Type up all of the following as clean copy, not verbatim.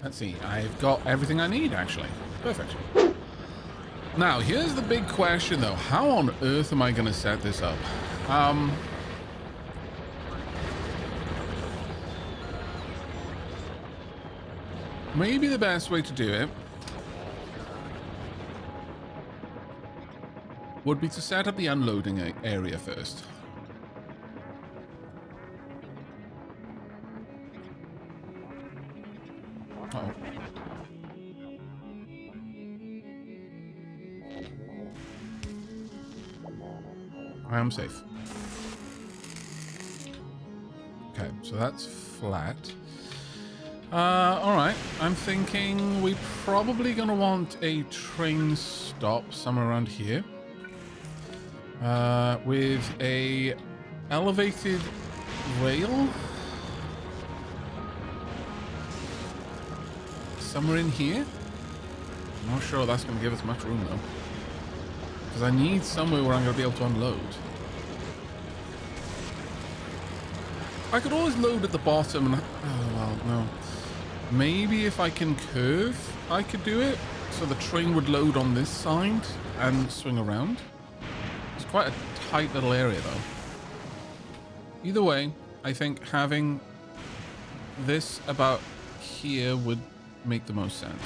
Let's see. I've got everything I need, actually. Perfect. Now, here's the big question, though. How on earth am I going to set this up? Maybe the best way to do it would be to set up the unloading area first. Uh-oh. I am safe. Okay, so that's flat. Alright. I'm thinking we're probably going to want a train stop somewhere around here. With a elevated rail. Somewhere in here. I'm not sure that's going to give us much room, though. Because I need somewhere where I'm going to be able to unload. I could always load at the bottom. And, oh, well, no. Maybe if I can curve, I could do it. So the train would load on this side and swing around. It's quite a tight little area, though. Either way, I think having this about here would make the most sense.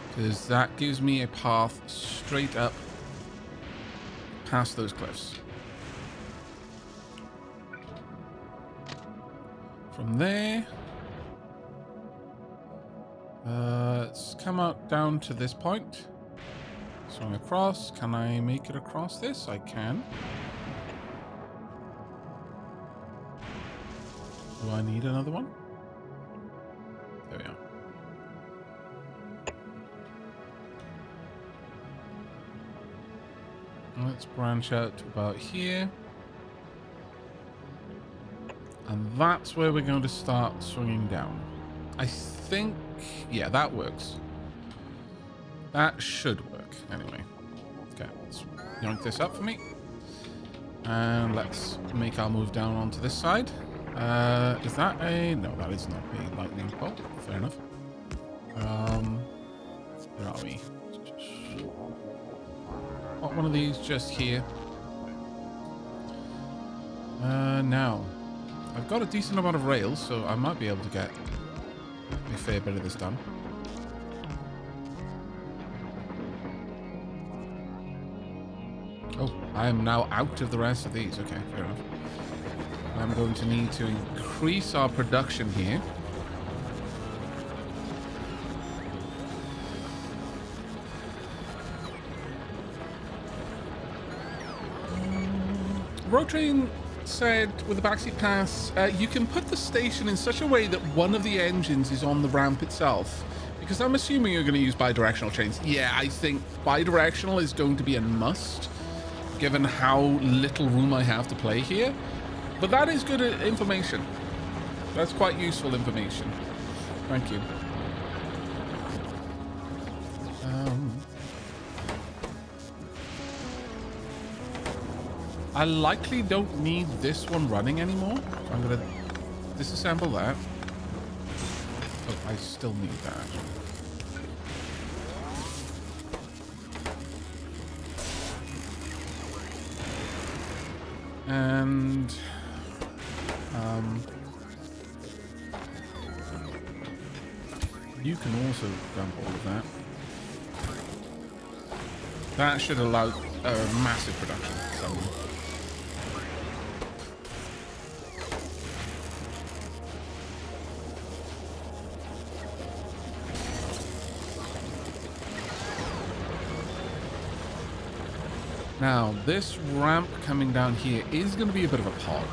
Because that gives me a path straight up past those cliffs. From there, let's come out down to this point. Swing across. Can I make it across this? I can. Do I need another one? There we are. Let's branch out to about here. And that's where we're going to start swinging down. I think, yeah, that works. That should work, anyway. Okay, let's yank this up for me. And let's make our move down onto this side. Is that a... No, that is not a lightning bolt. Fair enough. Where are we? Got one of these just here. Now, I've got a decent amount of rails, so I might be able to get a fair bit of this done. Oh, I am now out of the rest of these. Okay, fair enough. I'm going to need to increase our production here. Road Train said with the backseat pass, you can put the station in such a way that one of the engines is on the ramp itself. Because I'm assuming you're going to use bidirectional trains. Yeah, I think bidirectional is going to be a must, given how little room I have to play here. But that is good information. That's quite useful information. Thank you. I likely don't need this one running anymore. So I'm going to disassemble that. Oh, I still need that. And you can also dump all of that. That should allow massive production. Now, this ramp coming down here is going to be a bit of a podge.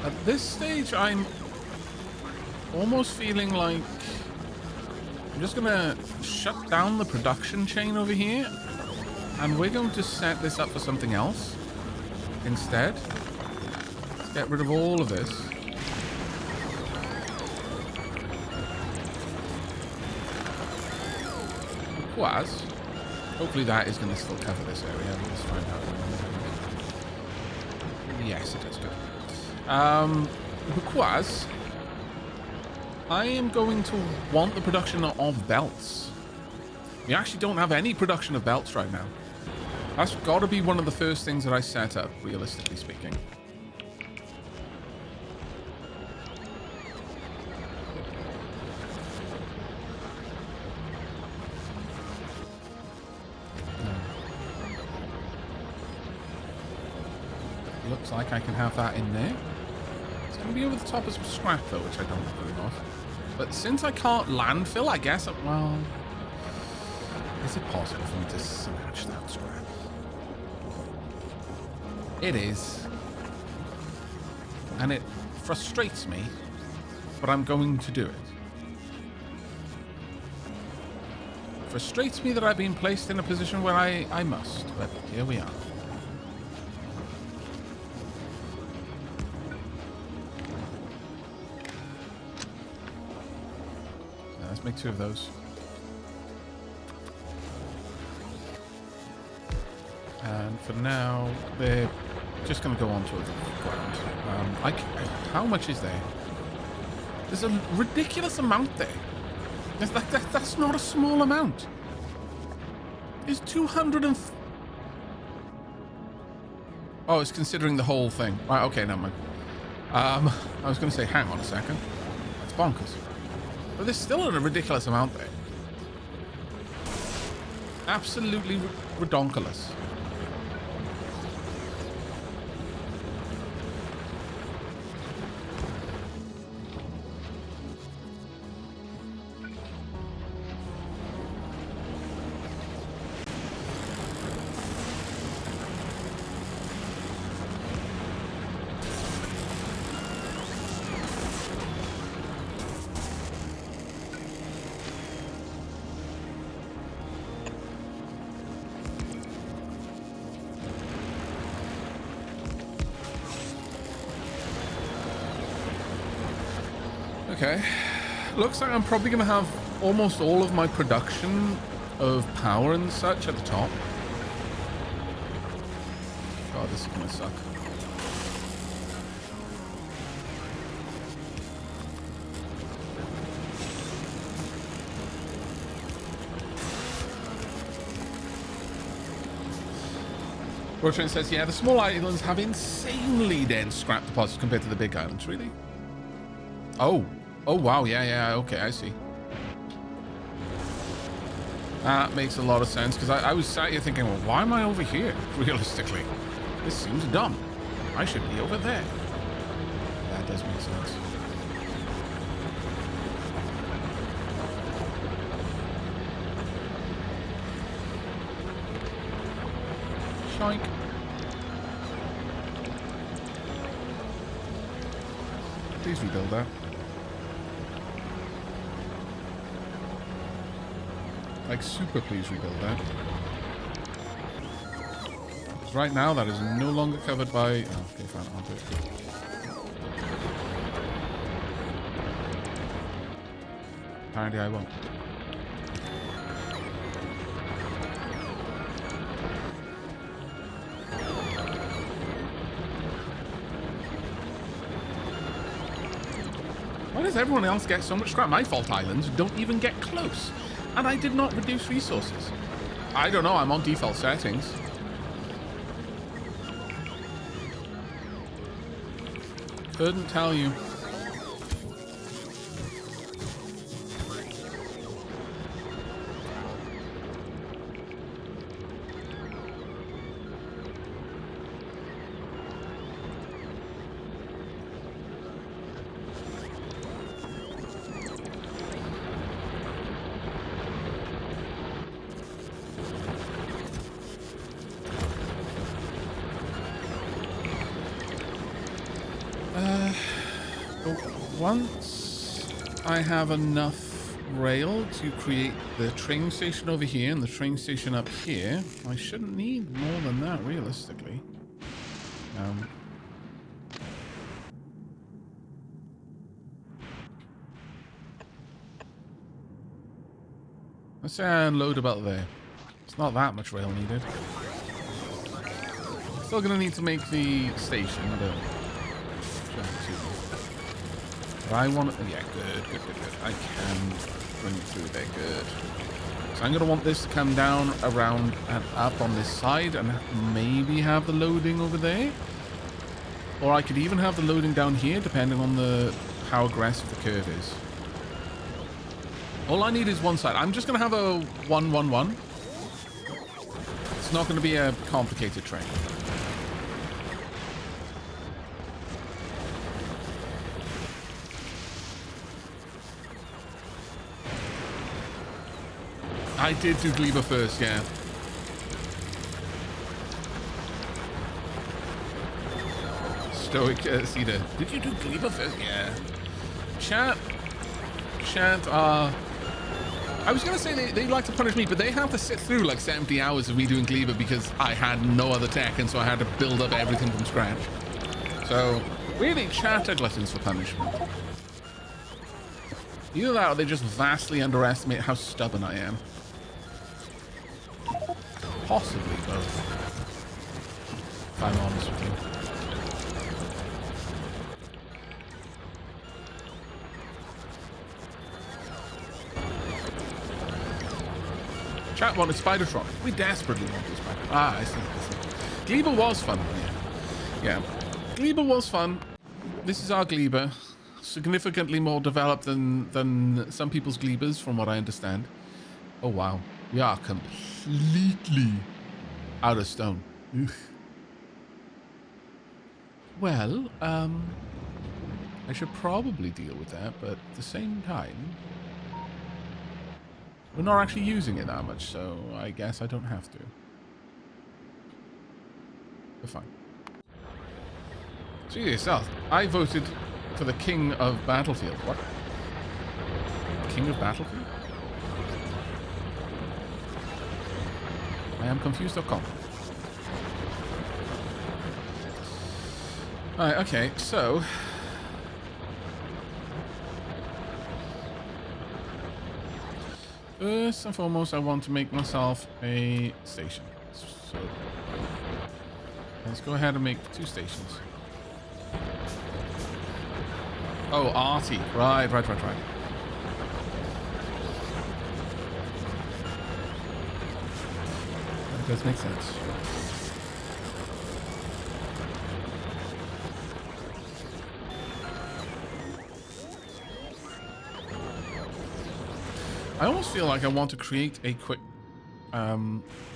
At this stage, I'm almost feeling like I'm just going to shut down the production chain over here, and we're going to set this up for something else instead. Let's get rid of all of this. Was. Hopefully that is going to still cover this area. Let's find out. Yes, it is good. Requires I am going to want the production of belts. We actually don't have any production of belts right now. That's got to be one of the first things that I set up, realistically speaking. Looks like I can have that in there. It's going to be over the top of some scrap, though, which I don't approve of. But since I can't landfill, I guess, well... Is it possible for me to smash that scrap? It is. And it frustrates me, but I'm going to do it. Frustrates me that I've been placed in a position where I must, but here we are. Let's make 2 of those. And for now, they're just going to go onto the ground. How much is there? There's a ridiculous amount there. That's not a small amount. It's 200 and... Oh, it's considering the whole thing. Right, okay, never mind. I was going to say, hang on a second. That's bonkers. But there's still a ridiculous amount there. Absolutely redonkulous. Okay, looks like I'm probably going to have almost all of my production of power and such at the top. God, this is going to suck. Rotrin says, yeah, the small islands have insanely dense scrap deposits compared to the big islands, really? Oh. Oh, wow. Yeah. Okay, I see. That makes a lot of sense, because I was sat here thinking, well, why am I over here, realistically? This seems dumb. I should be over there. That does make sense. Shoink. Please rebuild that. Like, super please rebuild that. Because right now, that is no longer covered by... Oh, okay, fine, I'll do it. Apparently I won't. Why does everyone else get so much scrap? My fault islands don't even get close. And I did not reduce resources. I don't know, I'm on default settings. Couldn't tell you. Once I have enough rail to create the train station over here and the train station up here, I shouldn't need more than that, realistically. Let's say I unload about there. It's not that much rail needed. Still gonna need to make the station, but I want to... Yeah, good. I can bring it through there. Good. So I'm going to want this to come down, around, and up on this side, and maybe have the loading over there. Or I could even have the loading down here, depending on how aggressive the curve is. All I need is one side. I'm just going to have a 1-1-1. It's not going to be a complicated train. I did do Gleba first, yeah. Stoic Cedar. Did you do Gleba first? Yeah. Chat, I was going to say they like to punish me, but they have to sit through like 70 hours of me doing Gleba because I had no other tech, and so I had to build up everything from scratch. So, really, chat are gluttons for punishment. Either that or they just vastly underestimate how stubborn I am. Possibly both, if I'm honest with you. Chat wanted Spidertron. We desperately wanted Spidertron. Ah, I see. Gleba was fun. Yeah. Gleba was fun. This is our Gleba. Significantly more developed than some people's Glebas, from what I understand. Oh, wow. We are completely out of stone. Ugh. Well, I should probably deal with that, but at the same time, we're not actually using it that much, so I guess I don't have to. We're fine. See yourself. I voted for the King of Battlefield. What? King of Battlefield? I am confused.com. Alright, okay, so... First and foremost, I want to make myself a station. So... Let's go ahead and make 2 stations. Oh, arty. Right. That does make sense. I almost feel like I want to create a quick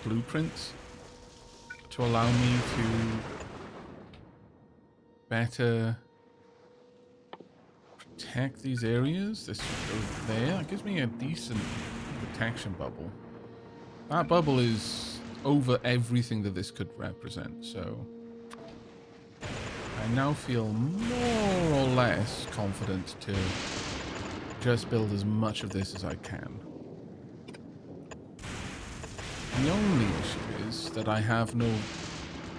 blueprint to allow me to better protect these areas. This over there. It gives me a decent protection bubble. That bubble is over everything that this could represent, so I now feel more or less confident to just build as much of this as I can. The only issue is that I have no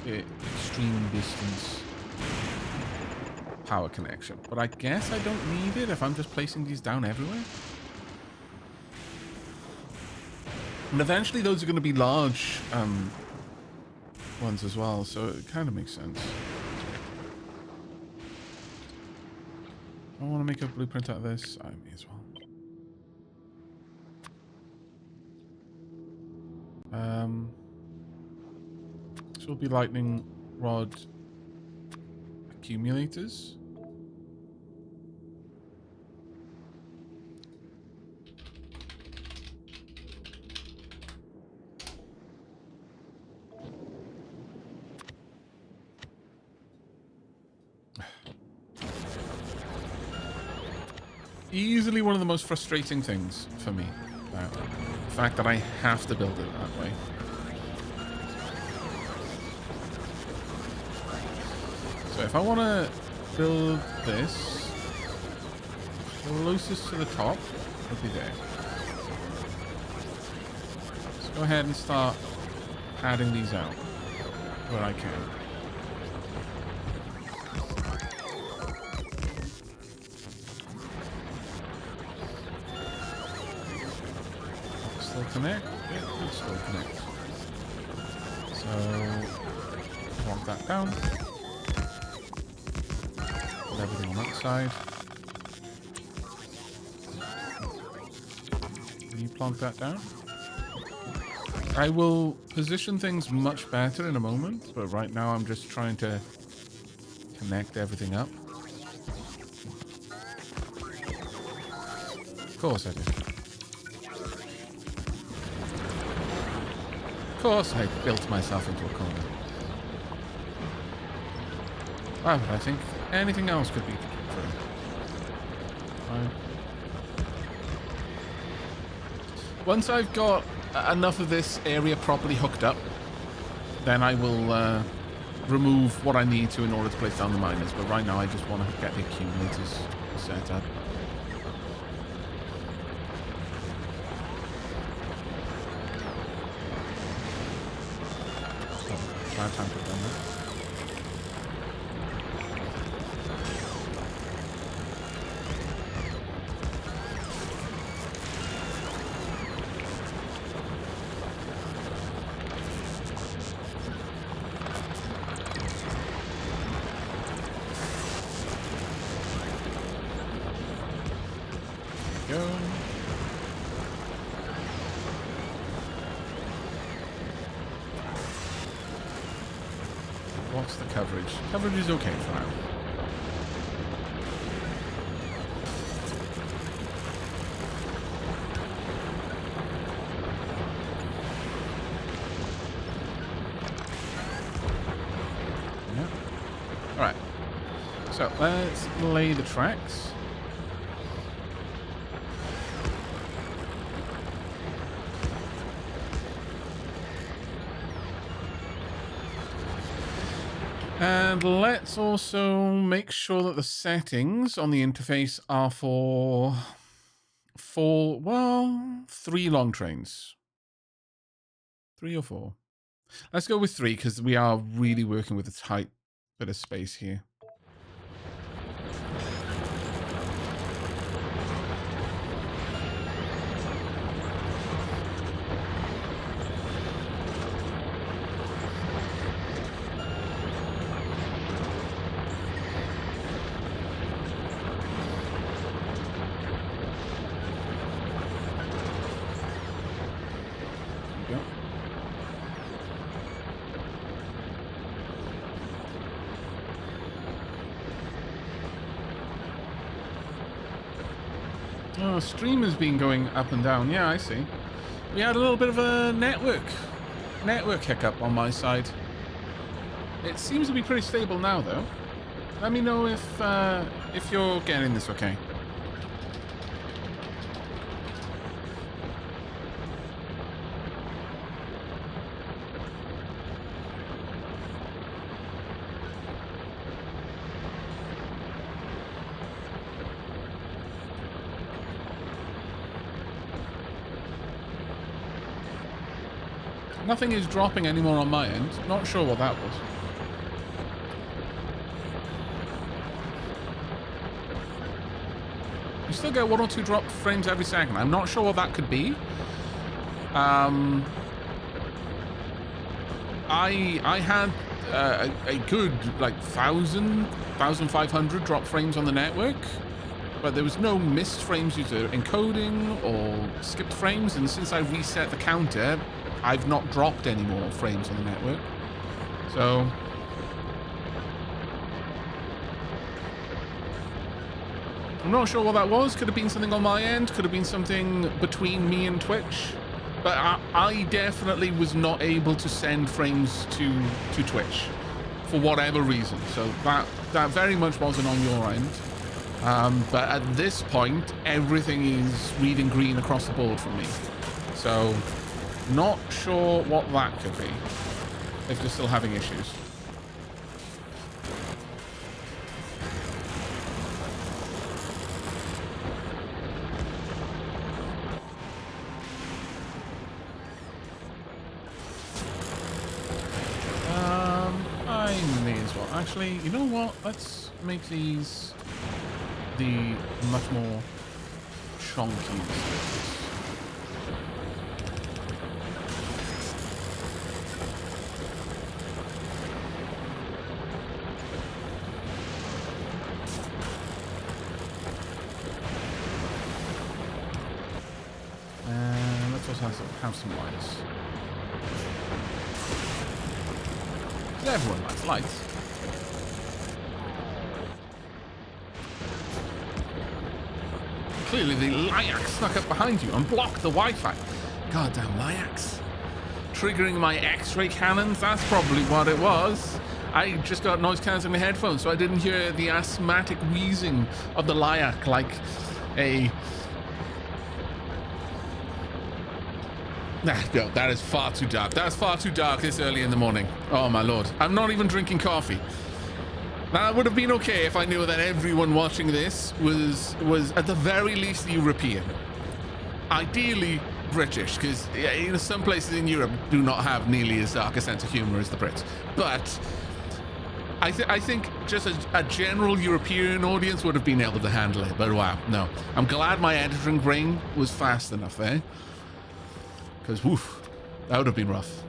extreme distance power connection, but I guess I don't need it if I'm just placing these down everywhere. And eventually those are going to be large ones as well, so it kind of makes sense. I want to make a blueprint out of this. I may as well. This will be lightning rod accumulators. Easily one of the most frustrating things for me. The fact that I have to build it that way. So if I want to build this, closest to the top would be there. Let's go ahead and start padding these out where I can. Still connect? Yeah, it still connect. So, walk that down. Put everything on that side. you plonk that down? I will position things much better in a moment, but right now I'm just trying to connect everything up. Of course I did. Of course I built myself into a corner. Why would I think anything else could be true? Fine. Once I've got enough of this area properly hooked up, then I will remove what I need to in order to place down the miners. But right now I just want to get the accumulators set up. Bad time to have done that. Go. What's the coverage? Coverage is okay for now. Yeah. Alright. So let's lay the tracks. And let's also make sure that the settings on the interface are for 3 long trains. 3 or 4. Let's go with 3 because we are really working with a tight bit of space here. Oh, stream has been going up and down. Yeah, I see. We had a little bit of a network hiccup on my side. It seems to be pretty stable now, though. Let me know if you're getting this okay. Nothing is dropping anymore on my end. Not sure what that was. You still get 1 or 2 drop frames every second. I'm not sure what that could be. I had a good like 1,500 drop frames on the network, but there was no missed frames due to encoding or skipped frames, and since I reset the counter, I've not dropped any more frames on the network. So I'm not sure what that was. Could have been something on my end, could have been something between me and Twitch, but I definitely was not able to send frames to Twitch for whatever reason. So that very much wasn't on your end. But at this point, everything is reading green across the board for me. So not sure what that could be, if you're still having issues. I may as well. Actually, you know what? Let's make these the much more chunky. have some lights. Everyone likes lights. Clearly the Lyax snuck up behind you and blocked the Wi-Fi. Goddamn Lyax. Triggering my X-ray cannons, that's probably what it was. I just got noise cancelling headphones, so I didn't hear the asthmatic wheezing of the Lyax like a... No, that is far too dark. That's far too dark this early in the morning. Oh my lord. I'm not even drinking coffee. That would have been okay if I knew that everyone watching this was at the very least European. Ideally British, because some places in Europe do not have nearly as dark a sense of humor as the Brits. But I think just a general European audience would have been able to handle it. But wow, no. I'm glad my editing brain was fast enough there. Because, woof, that would have been rough.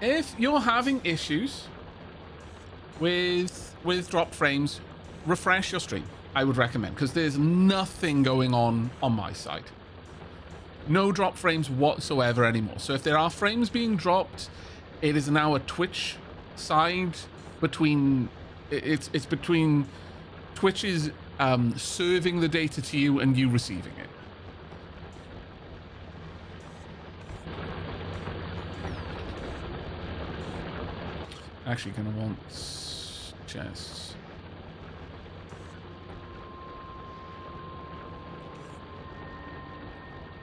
If you're having issues with drop frames, refresh your stream. I would recommend, because there's nothing going on my side. No drop frames whatsoever anymore. So if there are frames being dropped, it is now a Twitch side between... It's between Twitch's serving the data to you and you receiving it. Actually, gonna want chests.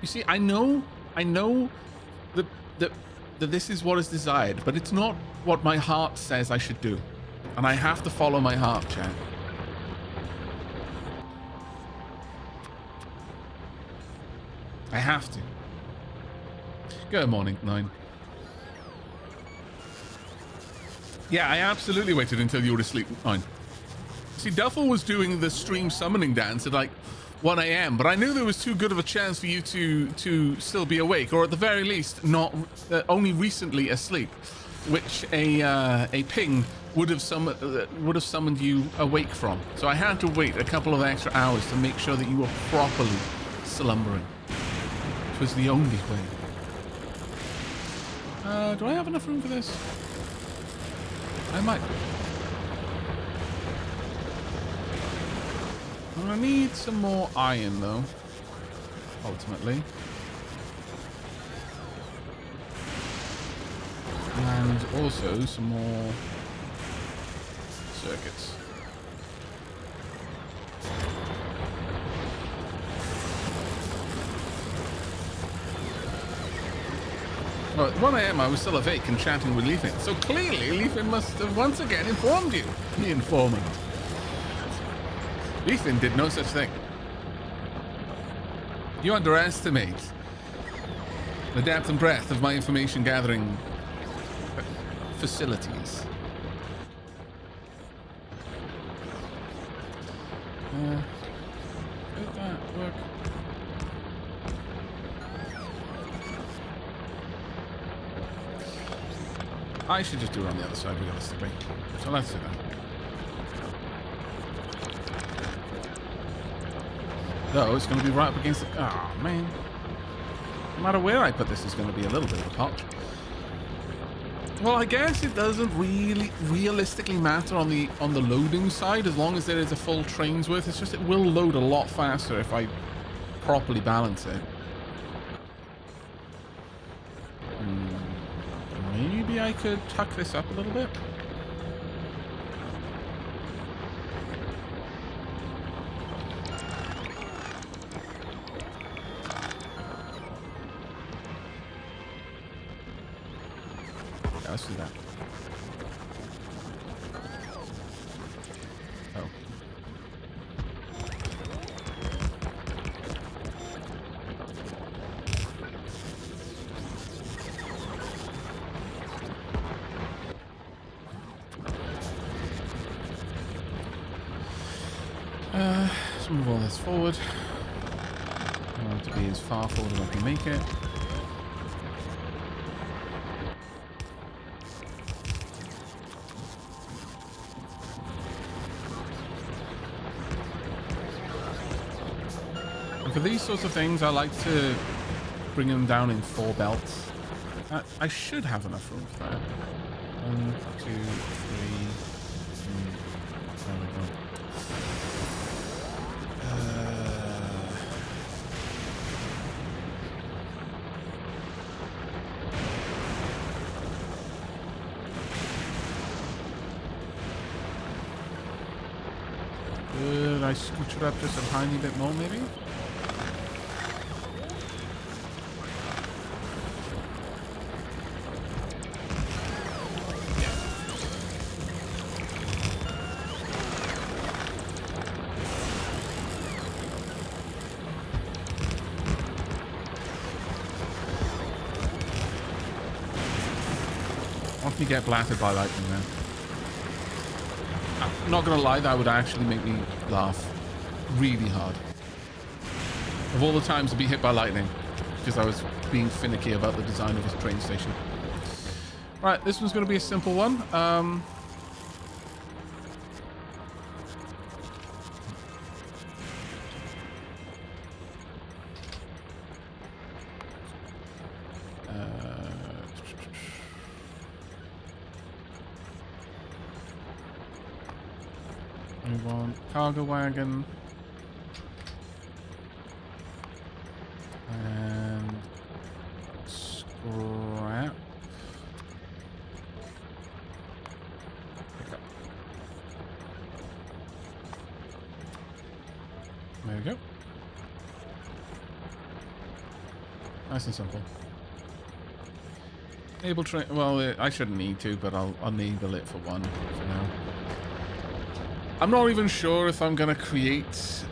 You see, I know that this is what is desired, but it's not what my heart says I should do. And I have to follow my heart, chat. I have to. Good morning, 9. Yeah, I absolutely waited until you were asleep, 9. See, Duffel was doing the stream summoning dance at like 1 a.m., but I knew there was too good of a chance for you to still be awake, or at the very least, not only recently asleep, which a ping would have summoned you awake from. So I had to wait a couple of extra hours to make sure that you were properly slumbering. Which was the only way. Do I have enough room for this? I might. I'm gonna need some more iron, though. Ultimately. And also some more circuits. Well, at 1 a.m. I was still awake and chatting with Leafin. So clearly Leafin must have once again informed you, the informant. Leafin did no such thing. You underestimate the depth and breadth of my information gathering facilities. Did that work? I should just do it on the other side realistically. So let's do that. Though it's going to be right up against the... Oh, man. No matter where I put this, it's going to be a little bit of a potch. Well, I guess it doesn't really realistically matter on the loading side, as long as there is a full train's worth. It's just it will load a lot faster if I properly balance it. Maybe I could tuck this up a little bit. Yeah, let's do that. Oh. Let's move all this forward. I want it to be as far forward as I can make it. And for these sorts of things, I like to bring them down in 4 belts. I should have enough room for that. 1, 2, 3. There we go. Could I scooch it up just a tiny bit more, maybe? Watch me get blasted by lightning then. I'm not gonna lie, that would actually make me laugh really hard. Of all the times to be hit by lightning, because I was being finicky about the design of this train station. Right, this one's gonna be a simple one. We want cargo wagon and scrap. Pick up. There we go. Nice and simple. Enable train. Well, I shouldn't need to, but I'll enable it for 1 for now. I'm not even sure if I'm gonna create.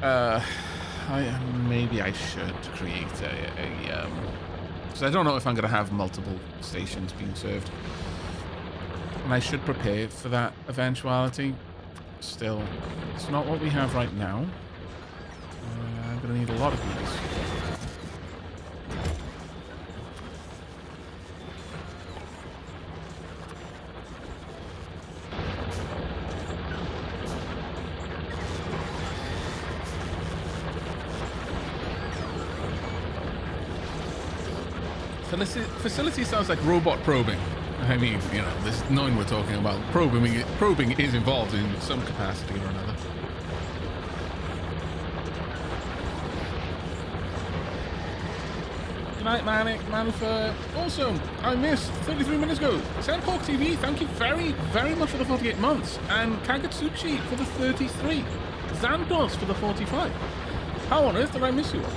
Maybe I should create because I don't know if I'm gonna have multiple stations being served, and I should prepare for that eventuality. Still, it's not what we have right now. I'm gonna need a lot of these. Facility sounds like robot probing. I mean, you know, this knowing we're talking about probing is involved in some capacity or another. Good night, Manic, Manfer. Awesome. I missed 33 minutes ago. Sandhawk TV, thank you very, very much for the 48 months. And Kagatsuchi for the 33. Xandos for the 45. How on earth did I miss you all?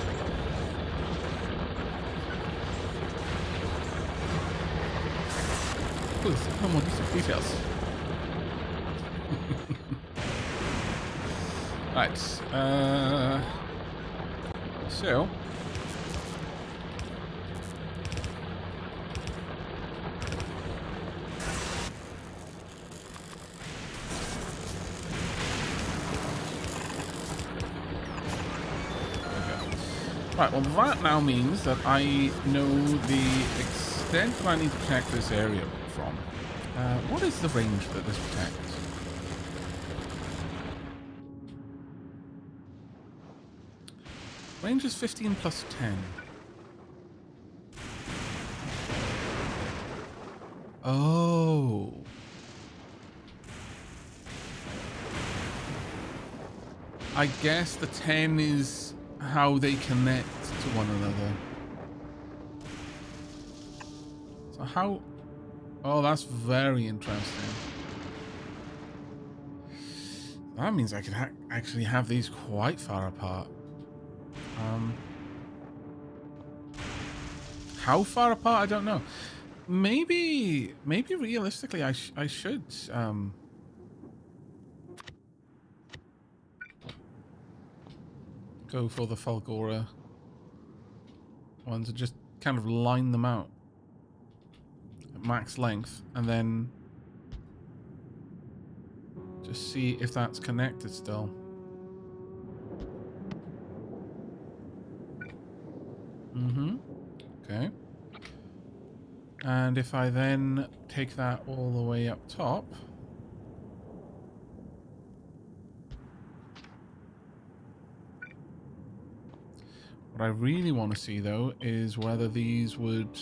Please, no more details. Right. So. Right, well that now means that I know the extent that I need to protect this area from. What is the range that this protects? Range is 15 plus 10. Oh. I guess the 10 is how they connect to one another. So how... Oh, that's very interesting. That means I could actually have these quite far apart. How far apart? I don't know. Maybe realistically, I should go for the Falgora ones and just kind of line them out at max length, and then just see if that's connected still. Okay. And if I then take that all the way up top, What I really want to see, though, is whether these would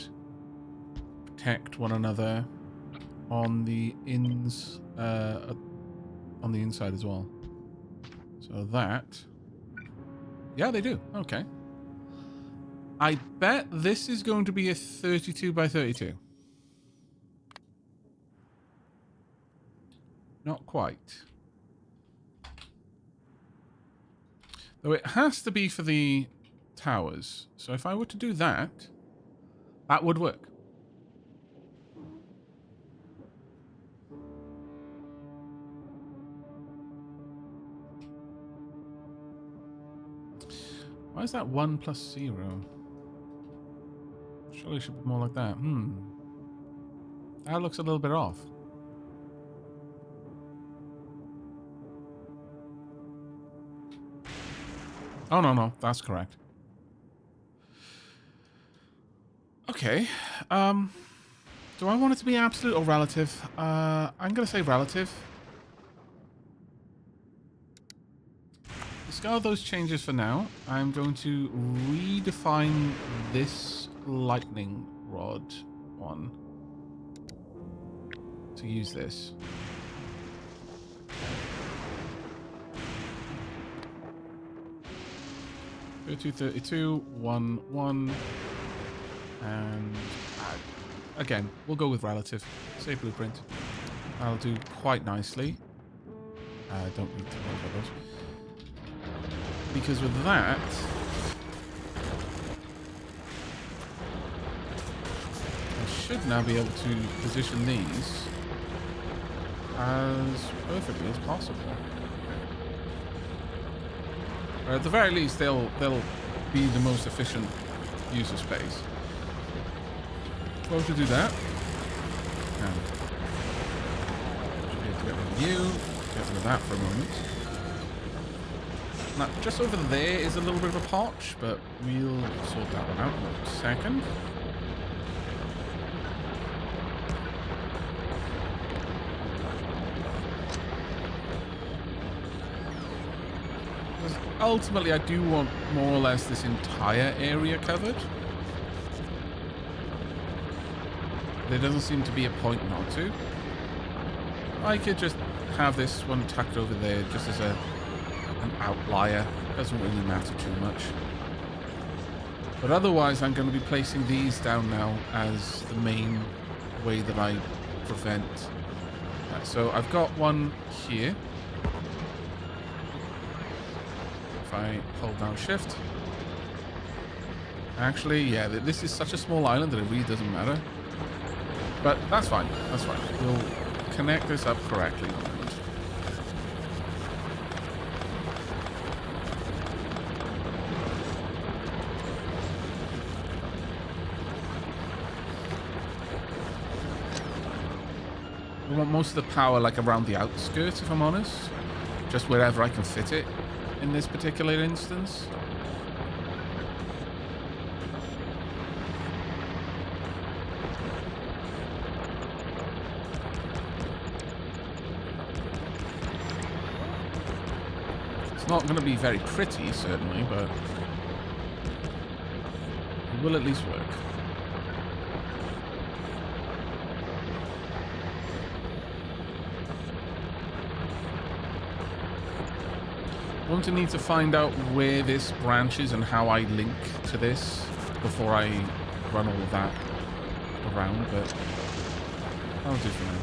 protect one another on the on the inside as well. So that... Yeah, they do. Okay. I bet this is going to be a 32 by 32. Not quite. Though it has to be for the towers. So if I were to do that, that would work. Why is that 1 plus 0? Surely it should be more like that. That looks a little bit off. Oh, no, that's correct. Okay. Do I want it to be absolute or relative? I'm going to say relative. Discard those changes for now. I'm going to redefine this lightning rod one to use this. 32, 1, 1. And again, we'll go with relative. Save blueprint. That'll do quite nicely. Don't need to worry about those. Because with that, I should now be able to position these as perfectly as possible. Or at the very least, they'll be the most efficient use of space. So to do that, should be able to get rid of you, get rid of that for a moment. Now, just over there is a little bit of a potch, but we'll sort that one out in a second. Because ultimately, I do want more or less this entire area covered. There doesn't seem to be a point not to. I could just have this one tucked over there just as an outlier. Doesn't really matter too much. But otherwise, I'm going to be placing these down now as the main way that I prevent. Right, so I've got one here. If I hold down shift. Actually, yeah, this is such a small island that it really doesn't matter. But that's fine. That's fine. We'll connect this up correctly. We want most of the power like around the outskirts, if I'm honest. Just wherever I can fit it in this particular instance. Not going to be very pretty, certainly, but it will at least work. I'm going to need to find out where this branches and how I link to this before I run all of that around, but I'll do for now.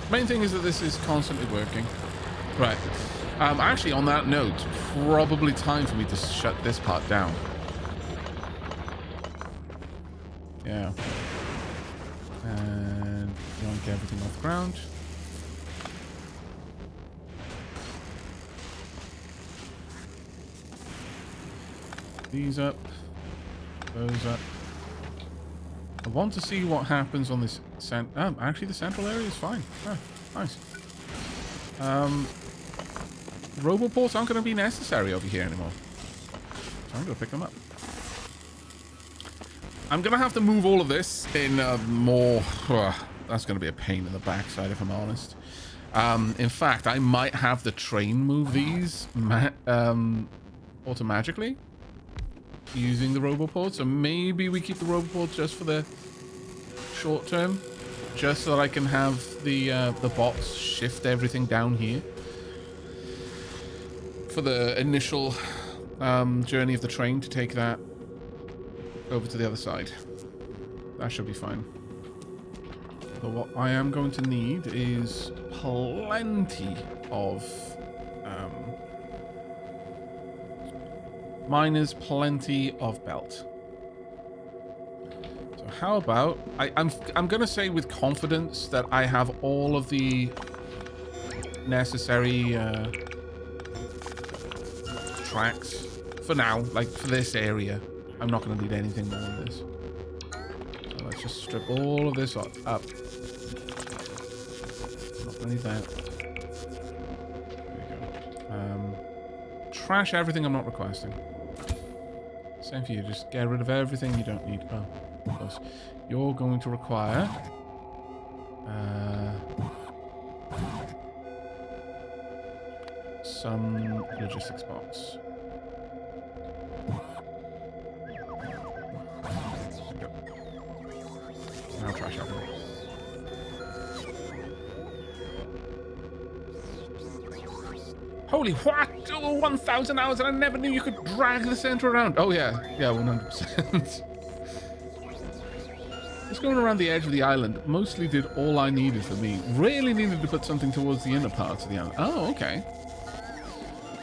Main thing is that this is constantly working. Right. Actually, on that note, probably time for me to shut this part down. Yeah. And yank everything off the ground. These up. Those up. I want to see what happens on this actually the central area is fine. Oh, nice. Roboports aren't going to be necessary over here anymore. So I'm going to pick them up. I'm going to have to move all of this in more... that's going to be a pain in the backside, if I'm honest. In fact, I might have the train move these automagically. using the roboport. So maybe we keep the roboport just for the short term, just so that I can have the bots shift everything down here for the initial journey of the train to take that over to the other side. That should be fine. But what I am going to need is plenty of miners, plenty of belt. So how about I'm gonna say with confidence that I have all of the necessary tracks for now, like for this area. I'm not gonna need anything more than this. So let's just strip all of this up. Not gonna need that. There we go. Trash everything I'm not requesting. Same for you, just get rid of everything you don't need. Oh, of course. You're going to require some logistics box. There we go. Now trash everything. Holy what? Oh, 1,000 hours and I never knew you could drag the center around. Oh yeah, 100%. Just going around the edge of the island mostly did all I needed for me. Really needed to put something towards the inner parts of the island. Oh, okay.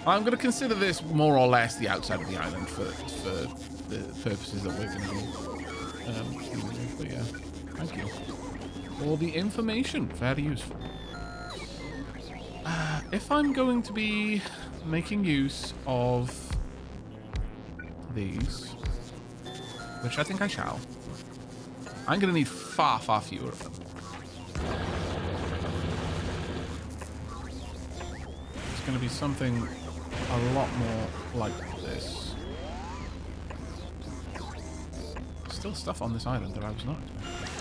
I'm going to consider this more or less the outside of the island for the purposes that we're going to do. But yeah, thank you for the information. Very useful. If I'm going to be making use of these, which I think I shall, I'm going to need far, far fewer of them. It's going to be something a lot more like this. Still stuff on this island that I was not expecting.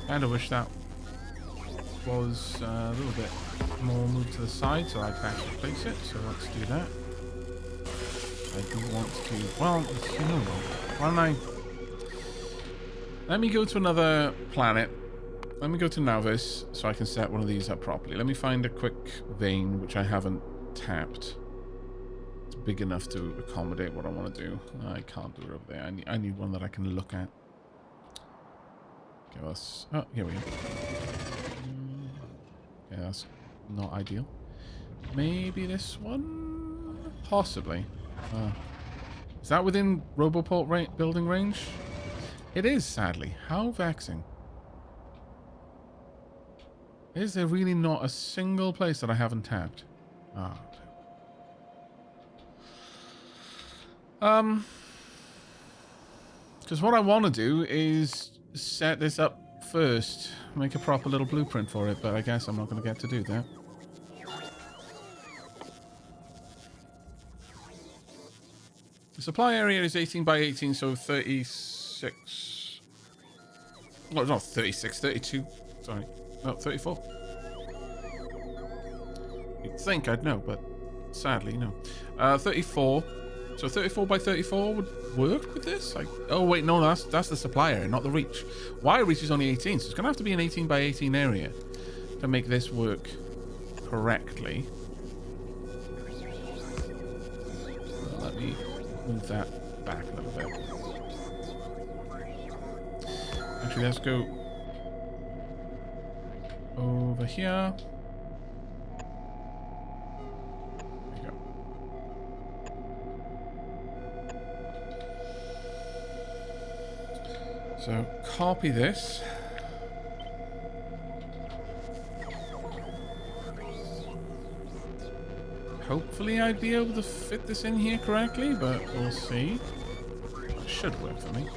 Kind of wish that was a little bit more moved to the side so I can actually place it. So let's do that. I do want to. Well, you know what? Why don't I? Let me go to another planet. Let me go to Navis so I can set one of these up properly. Let me find a quick vein which I haven't tapped. It's big enough to accommodate what I want to do. I can't do it over there. I need one that I can look at. Okay, let's... Oh, here we go. Okay, that's not ideal. Maybe this one? Possibly. Is that within Roboport building range? It is, sadly. How vexing. Is there really not a single place that I haven't tapped? Ah. Because what I want to do is set this up first, make a proper little blueprint for it, but I guess I'm not going to get to do that. The supply area is 18 by 18, so 36. No, it's not 36, 32. Sorry. No, 34. You'd think I'd know, but sadly, no. 34. So 34 by 34 would work with this? Like, oh wait, no, that's the supply area, not the reach. Wire reach is only 18, so it's going to have to be an 18 by 18 area to make this work correctly. Let me move that back a little bit. Actually, let's go over here. So, copy this. hopefully I'd be able to fit this in here correctly, but we'll see. It should work for me.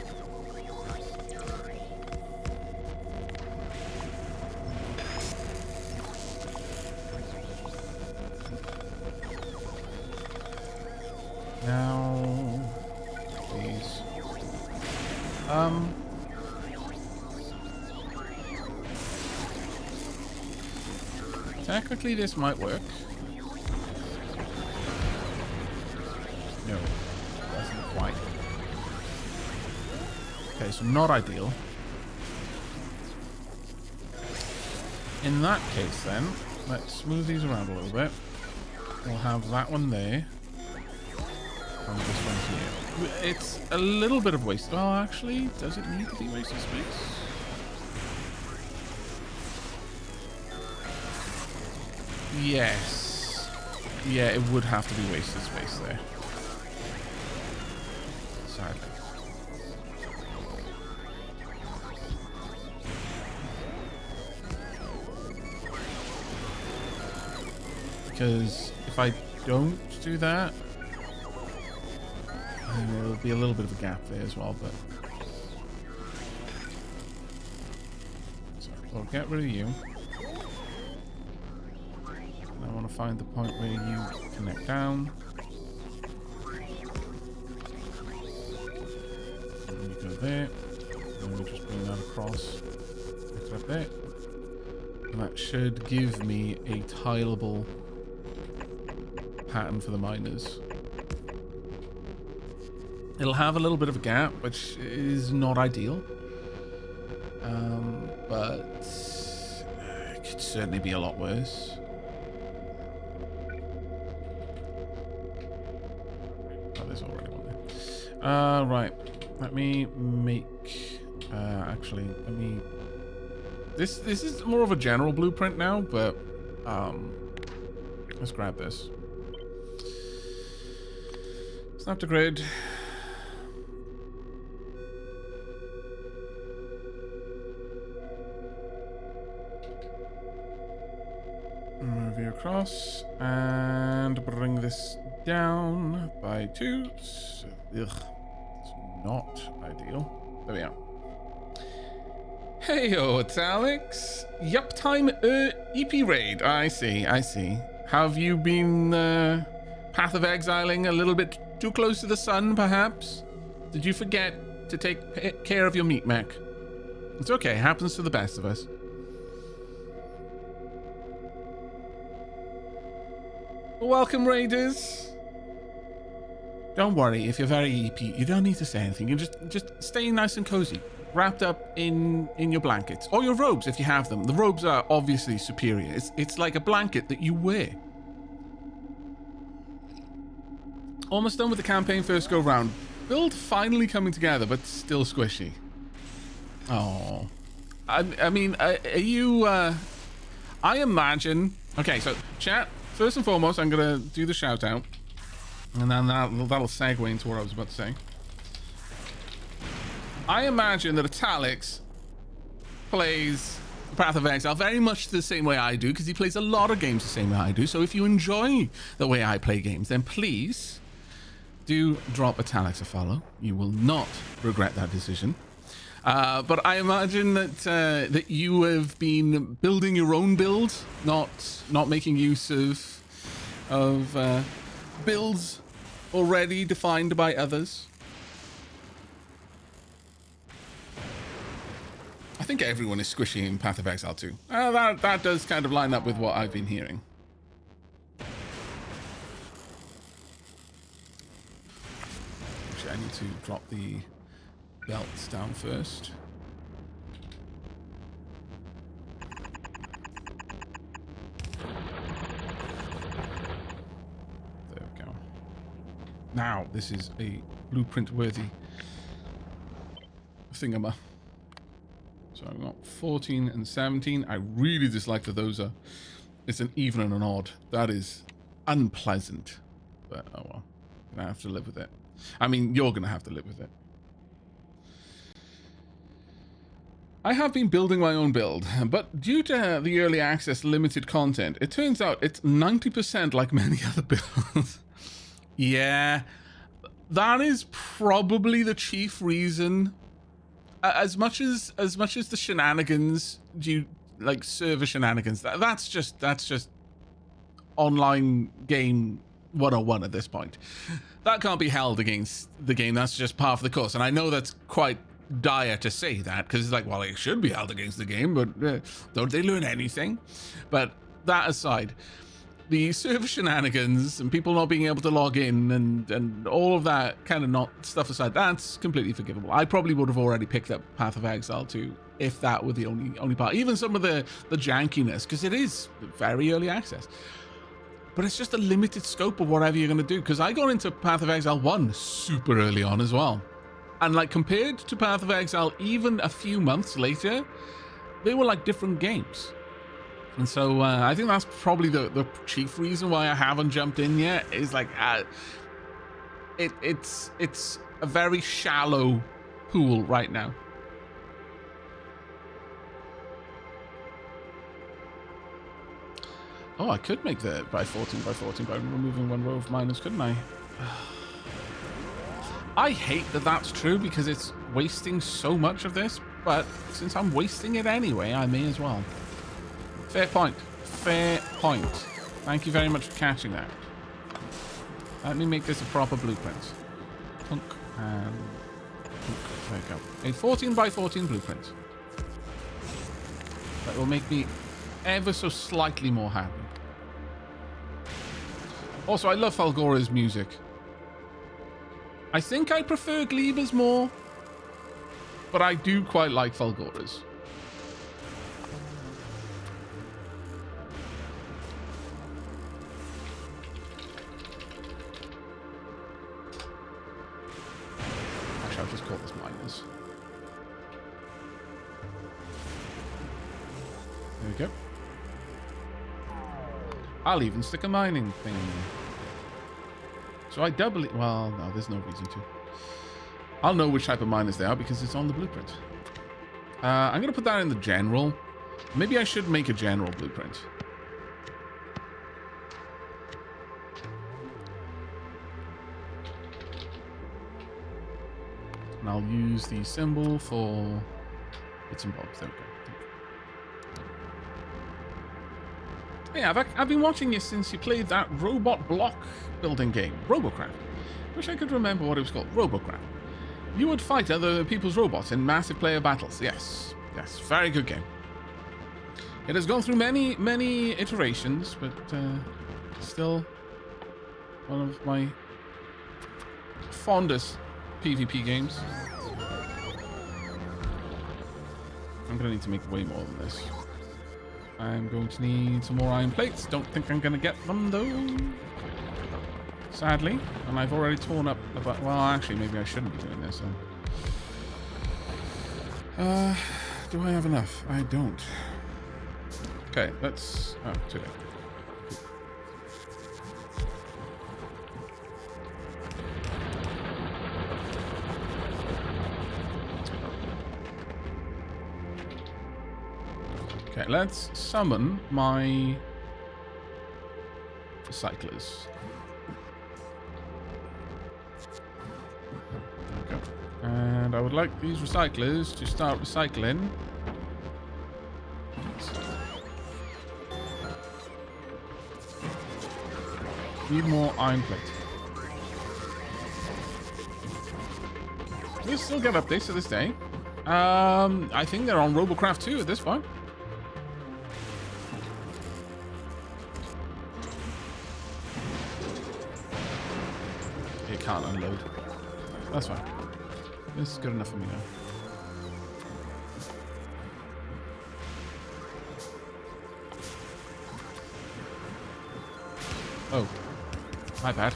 Now, please. Technically this might work. No, doesn't quite. Okay, so not ideal. In that case then, let's move these around a little bit. We'll have that one there. And this one here. It's a little bit of waste. Well, actually, does it need to be wasted space? Yes. Yeah, it would have to be wasted space there. Sadly. Because if I don't do that, there'll be a little bit of a gap there as well, but... So we'll get rid of you. I want to find the point where you connect down. And you go there. And we just bring that across. Next up there. And that should give me a tileable pattern for the miners. It'll have a little bit of a gap, which is not ideal. But it could certainly be a lot worse. Right. Let me make... actually, let me... This is more of a general blueprint now, but... let's grab this. Snap to grid. Move you across. And bring this down by 2. Ugh. Not ideal. There we are. Hey-o, it's Alex. Yup time EP raid. I see. Have you been Path of Exiling a little bit too close to the sun, perhaps? Did you forget to take care of your meat mech? It's okay. It happens to the best of us. Welcome, Raiders. Don't worry, if you're very EP, you don't need to say anything. You just stay nice and cozy, wrapped up in your blankets or your robes if you have them. The robes are obviously superior. It's like a blanket that you wear. Almost done with the campaign first go round. Build finally coming together, but still squishy. Oh, I mean, are you? I imagine. Okay, so chat. First and foremost, I'm gonna do the shout out. And then that'll segue into what I was about to say. I imagine that Italics plays Path of Exile very much the same way I do, because he plays a lot of games the same way I do. So if you enjoy the way I play games, then please do drop Italics a follow. You will not regret that decision. But I imagine that that you have been building your own build, not making use of builds already defined by others. I think everyone is squishy in Path of Exile too. That does kind of line up with what I've been hearing. Actually, I need to drop the belts down first. Now, this is a blueprint-worthy thingama. So I've got 14 and 17. I really dislike that those are... It's an even and an odd. That is unpleasant. But, oh well. I'm gonna have to live with it. I mean, you're gonna have to live with it. I have been building my own build, but due to the early access limited content, it turns out it's 90% like many other builds. Yeah, that is probably the chief reason. As much as the shenanigans, like server shenanigans, that's just online game 101 at this point. That can't be held against the game. That's just par for the course. And I know that's quite dire to say that, because it's like, well, it should be held against the game, but don't they learn anything? But that aside, the server shenanigans and people not being able to log in and all of that kind of not stuff aside, that's completely forgivable. I probably would have already picked up Path of Exile too, if that were the only part. Even some of the jankiness, because it is very early access. But it's just a limited scope of whatever you're going to do. Because I got into Path of Exile 1 super early on as well. And like compared to Path of Exile, even a few months later, they were like different games. And so I think that's probably the chief reason why I haven't jumped in yet. Is like it's a very shallow pool right now. Oh, I could make the by 14 by 14 by removing one row of miners, couldn't I? I hate that that's true because it's wasting so much of this, but since I'm wasting it anyway, I may as well. Fair point. Fair point. Thank you very much for catching that. Let me make this a proper blueprint. Punk and punk. There you go. A 14 by 14 blueprint. That will make me ever so slightly more happy. Also, I love Falgora's music. I think I prefer Gleeber's more, but I do quite like Falgora's. Actually, I'll just call this miners. There we go. I'll even stick a mining thing in there. So I double it. Well, no, there's no reason to. I'll know which type of miners they are because it's on the blueprint. I'm going to put that in the general. Maybe I should make a general blueprint. And I'll use the symbol for bits and bobs. There we go. Hey Aavak, I've been watching you since you played that robot block building game, Robocraft. Wish I could remember what it was called, Robocraft. You would fight other people's robots in massive player battles. Yes, yes, very good game. It has gone through many iterations, but still one of my fondest PvP games. I'm gonna need to make way more than this. I'm going to need some more iron plates. Don't think I'm going to get them, though. Sadly. And I've already torn up about... Well, actually, maybe I shouldn't be doing this. Do I have enough? I don't. Okay, let's... Oh, too late. Okay, let's summon my recyclers. There we go. And I would like these recyclers to start recycling. Need more iron plate. We'll still get updates to this day. I think they're on Robocraft 2 at this point. Can't unload. That's fine. This is good enough for me now. Oh, my bad.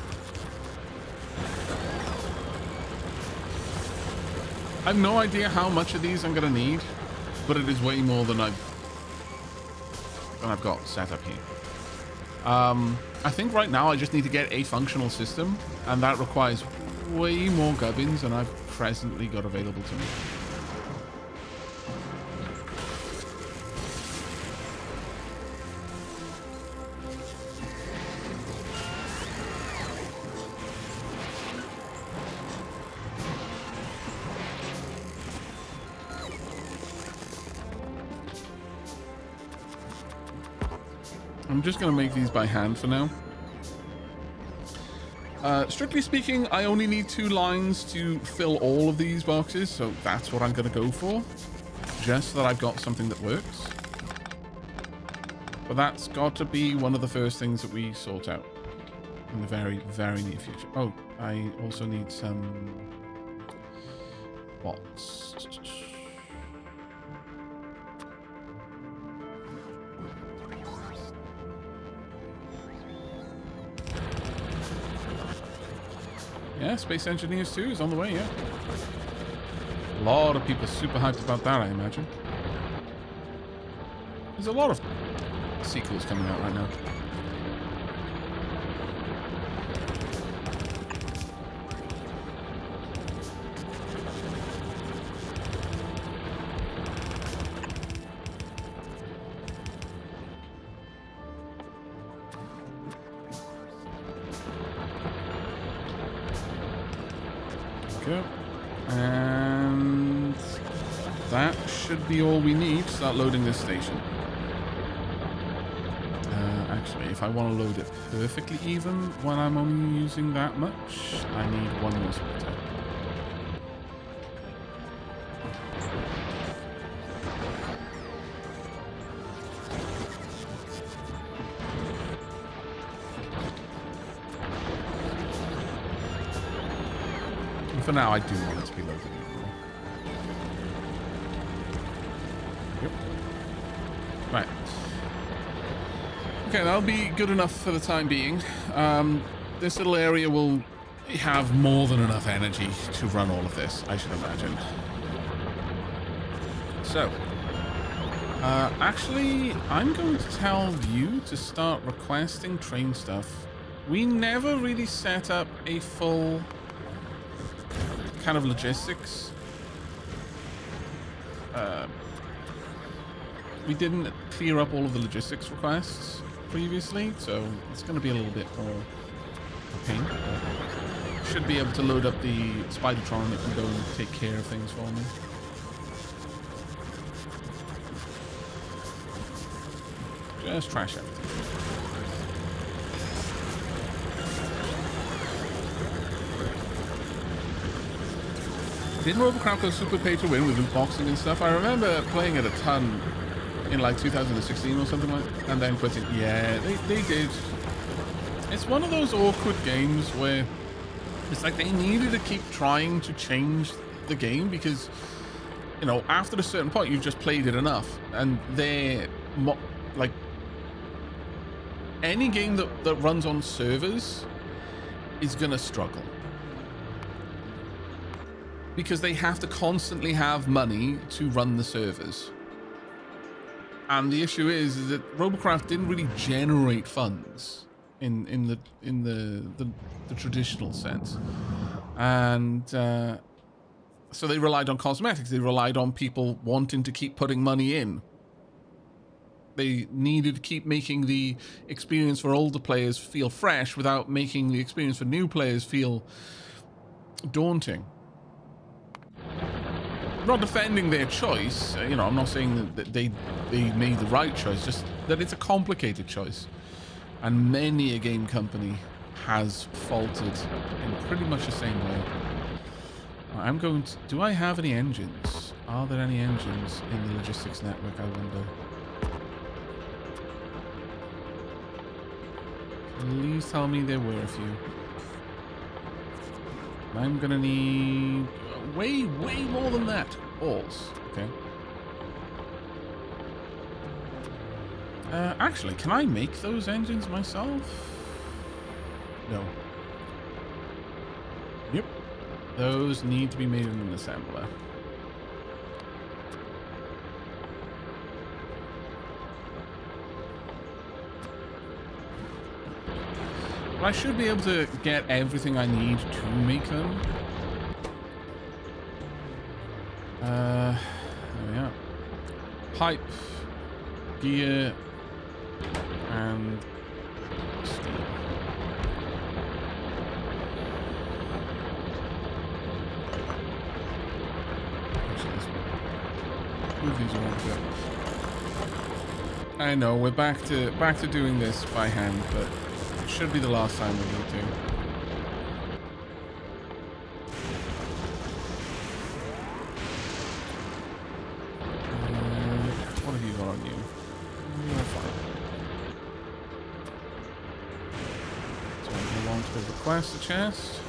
I have no idea how much of these I'm gonna need, but it is way more than I've got set up here. I think right now I just need to get a functional system, and that requires way more gubbins than I've presently got available to me. I'm just going to make these by hand for now. Strictly speaking, I only need 2 lines to fill all of these boxes, so that's what I'm going to go for. Just so that I've got something that works. But that's got to be one of the first things that we sort out in the very, very near future. Oh, I also need some bots. Yeah, Space Engineers 2 is on the way, yeah. A lot of people super hyped about that, I imagine. There's a lot of sequels coming out right now. Go. And that should be all we need to start loading this station. Actually, if I want to load it perfectly even when I'm only using that much, I need 1 more splitter. And for now, I do want it to be loaded even more. Yep. Right. Okay, that'll be good enough for the time being. This little area will have more than enough energy to run all of this, I should imagine. So, actually, I'm going to tell you to start requesting train stuff. We never really set up a full kind of logistics. We didn't clear up all of the logistics requests previously, so it's going to be a little bit more a pain. Should be able to load up the Spidertron that can go and take care of things for me. Just trash everything. Didn't Robocraft go super pay to win with loot boxing and stuff? I remember playing it a ton in like 2016 or something like that, and then quitting. Yeah, they did. It's one of those awkward games where it's like they needed to keep trying to change the game because, you know, after a certain point you've just played it enough, and they're like any game that runs on servers is gonna struggle because they have to constantly have money to run the servers. And the issue is that Robocraft didn't really generate funds in the traditional sense, and so they relied on cosmetics. They relied on people wanting to keep putting money in. They needed to keep making the experience for older players feel fresh without making the experience for new players feel daunting. I'm not defending their choice, you know, I'm not saying that they made the right choice, just that it's a complicated choice. And many a game company has faltered in pretty much the same way. I'm going to... Do I have any engines? Are there any engines in the logistics network, I wonder? Please tell me there were a few. I'm gonna need... way more than that. Balls. Okay. Actually, can I make those engines myself? No. Yep. Those need to be made in an assembler. But I should be able to get everything I need to make them. There we are. Pipe, gear, and steel. Actually, let's move these around a bit. I know, we're back to doing this by hand, but it should be the last time we need to. What have you got on you? You're fine. So we want to request a chest.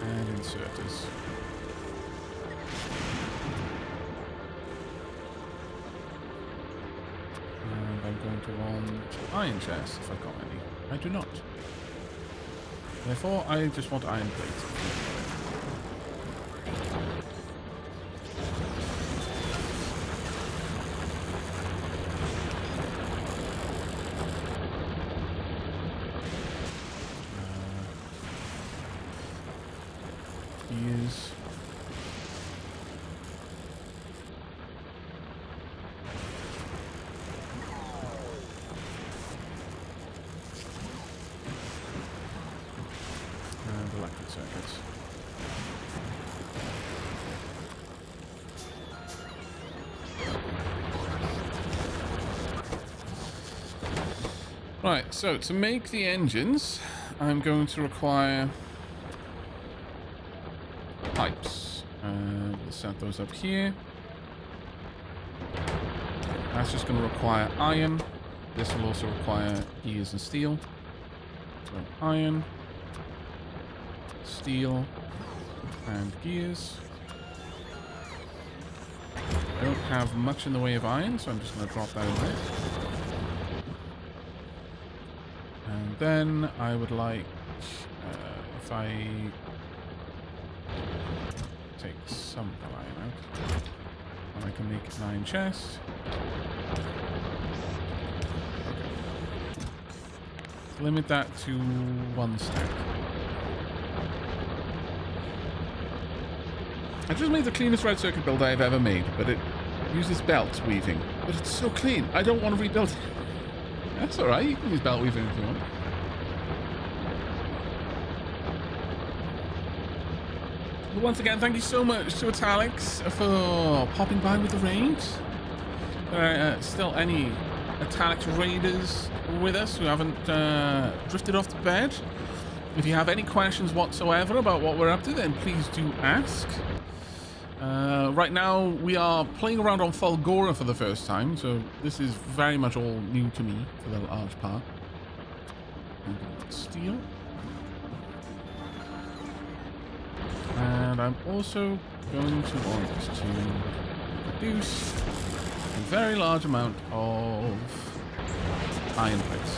And insert this. And I'm going to want iron chests if I've got any. I do not. Therefore, I just want iron plates. Use. And electric circuits. Right, so to make the engines, I'm going to require pipes. We'll set those up here. That's just going to require iron. This will also require gears and steel. So iron, steel, and gears. I don't have much in the way of iron, so I'm just going to drop that in there. And then I would like, if I take some of the iron out, and I can make an iron chest. Okay. Limit that to 1 stack. I just made the cleanest red circuit build I've ever made, but it uses belt weaving. But it's so clean, I don't want to rebuild it. That's alright, you can use belt weaving if you want. But once again, thank you so much to Italics for popping by with the raid. Still any Italics raiders with us who haven't drifted off to bed. If you have any questions whatsoever about what we're up to, then please do ask. Right now, we are playing around on Fulgora for the first time, so this is very much all new to me for the large part. Steel. And I'm also going to want to produce a very large amount of iron plates.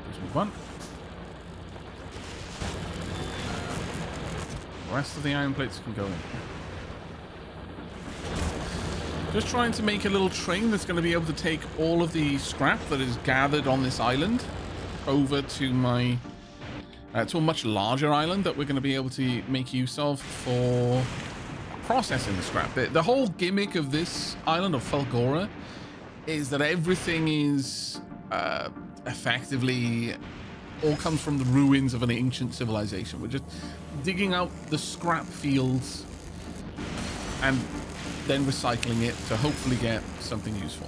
Just move on. The rest of the iron plates can go in. Just trying to make a little train that's going to be able to take all of the scrap that is gathered on this island over to my to a much larger island that we're going to be able to make use of for processing the scrap. The whole gimmick of this island of Fulgora is that everything is effectively all comes from the ruins of an ancient civilization. We're just digging out the scrap fields and then recycling it to hopefully get something useful.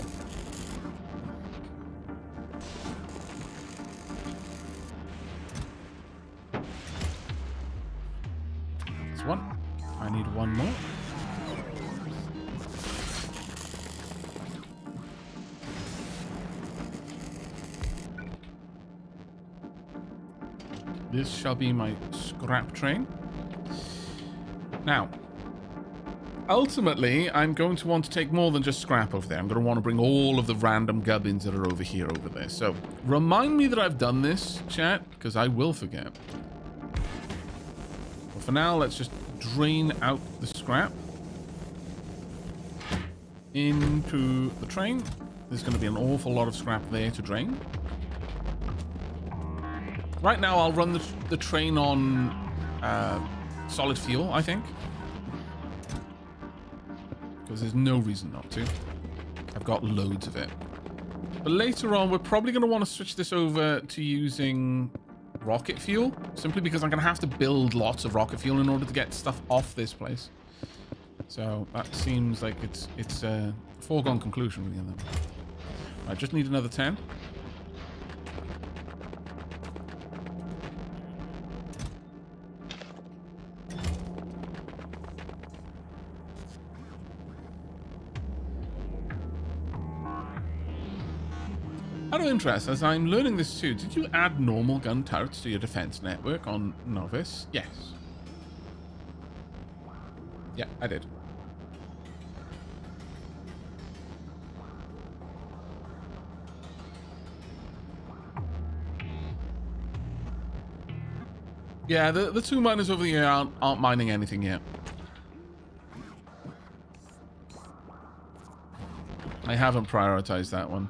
That's one. I need one more. This shall be my scrap train. Now, ultimately, I'm going to want to take more than just scrap over there. I'm going to want to bring all of the random gubbins that are over here over there. So, remind me that I've done this, chat, because I will forget. But for now, let's just drain out the scrap into the train. There's going to be an awful lot of scrap there to drain. Right now, I'll run the train on solid fuel, I think. Because there's no reason not to. I've got loads of it. But later on, we're probably going to want to switch this over to using rocket fuel, simply because I'm going to have to build lots of rocket fuel in order to get stuff off this place. So that seems like it's a foregone conclusion with them. I just need another 10. Out of interest, as I'm learning this too, did you add normal gun turrets to your defense network on Novice? Yes. Yeah, I did. Yeah, the two miners over here aren't mining anything yet. I haven't prioritized that one.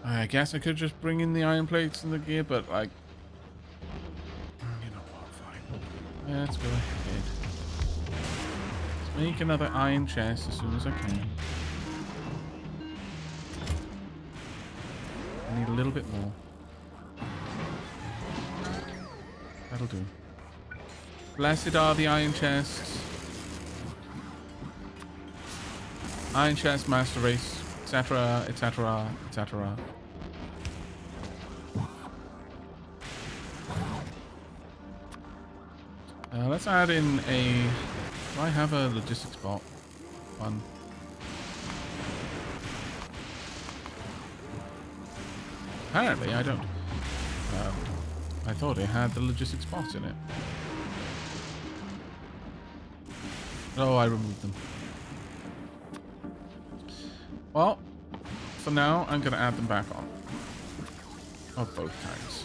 I guess I could just bring in the iron plates and the gear, but like, you know what, fine. Let's go ahead. Let's make another iron chest as soon as I can. I need a little bit more. That'll do. Blessed are the iron chests. Iron chest, master race, etc., etc., etc. Let's add in a... Do I have a logistics bot? One. Apparently, I don't. I thought it had the logistics bot in it. Oh, I removed them. Well, for now, I'm going to add them back on. Of both kinds.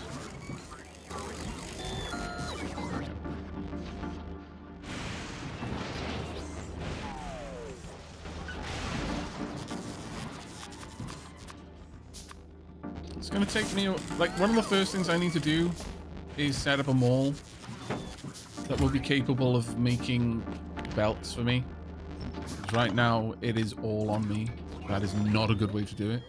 It's going to take me... Like, one of the first things I need to do is set up a mall that will be capable of making belts for me. Because right now, it is all on me. That is not a good way to do it.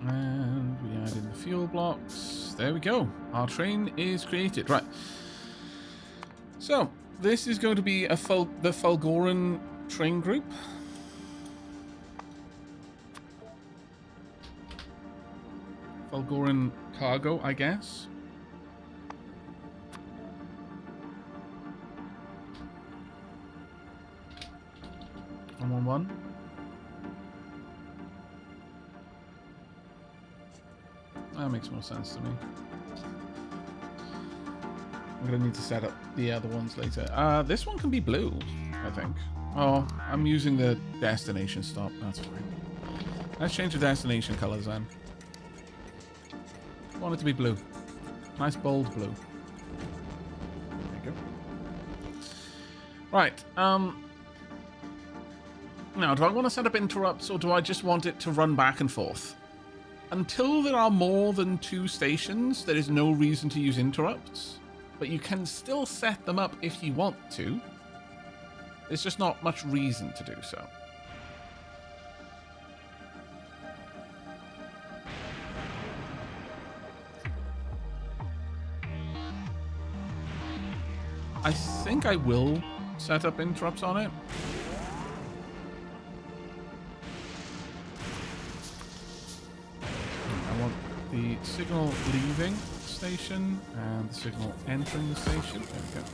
And we add in the fuel blocks. There we go. Our train is created. Right. So, this is going to be the Fulgoran train group. Fulgoran cargo, I guess. One. That makes more sense to me. I'm going to need to set up the other ones later. This one can be blue, I think. Oh, I'm using the destination stop. That's fine. Let's change the destination colors then. I want it to be blue. Nice bold blue. There you go. Right. Now, do I want to set up interrupts or do I just want it to run back and forth? Until there are more than 2 stations, there is no reason to use interrupts. But you can still set them up if you want to. There's just not much reason to do so. I think I will set up interrupts on it. I want the signal leaving station and the signal entering the station. There we go.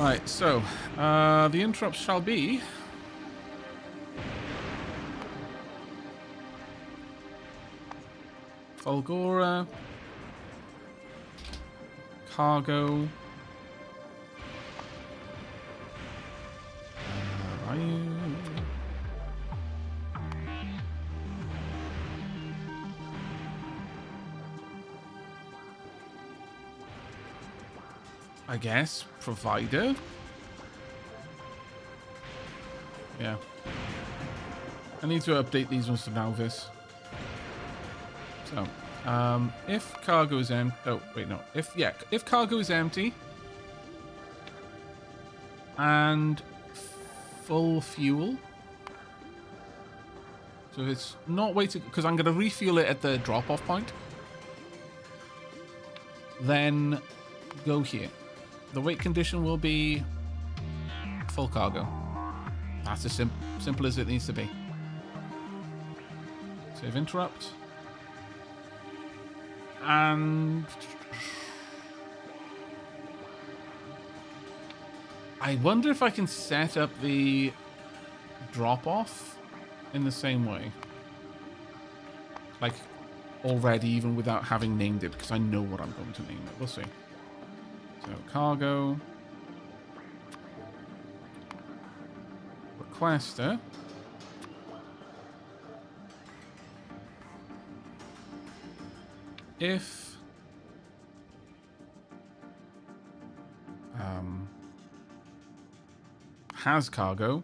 Right, so the interrupts shall be Fulgora, cargo. Are you? I guess provider. Yeah. I need to update these ones to Novice. So, if cargo is empty... Oh, wait, no. If cargo is empty and full fuel... So it's not waiting... Because I'm going to refuel it at the drop-off point. Then go here. The weight condition will be full cargo. That's as simple as it needs to be. Save interrupt. And I wonder if I can set up the drop-off in the same way. Like already, even without having named it, because I know what I'm going to name it. We'll see. So cargo. Requester. If has cargo,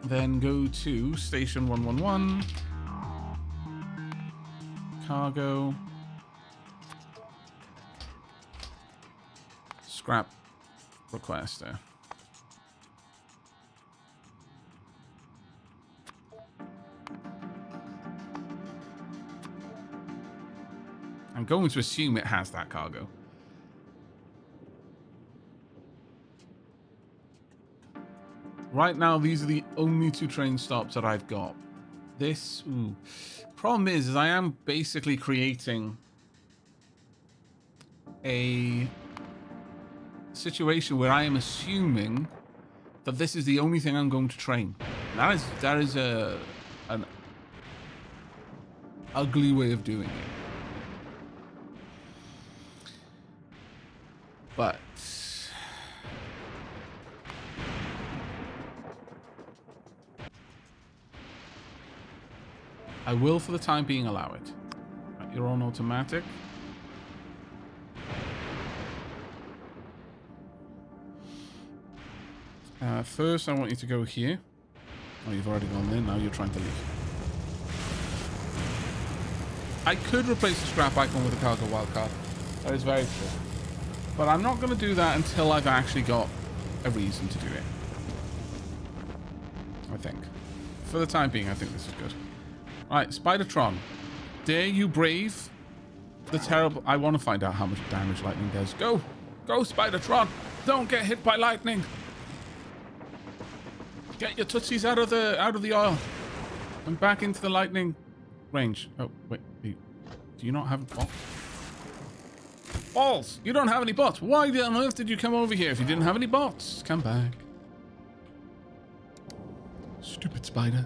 then go to station 111, cargo, scrap requester. I'm going to assume it has that cargo. Right now, these are the only 2 train stops that I've got. This, problem is I am basically creating a situation where I am assuming that this is the only thing I'm going to train. That is an ugly way of doing it. But I will, for the time being, allow it. Right, you're on automatic. First, I want you to go here. Oh, you've already gone there. Now you're trying to leave. I could replace the scrap icon with a cargo wildcard. That is very true. But I'm not going to do that until I've actually got a reason to do it. I think. For the time being, I think this is good. Right, Spidertron. Dare you brave the terrible... I want to find out how much damage lightning does. Go! Go, Spidertron! Don't get hit by lightning! Get your tootsies out of the oil. And back into the lightning range. Oh, wait. Do you not have a bot? Balls! You don't have any bots. Why on earth did you come over here if you didn't have any bots? Come back. Stupid spider.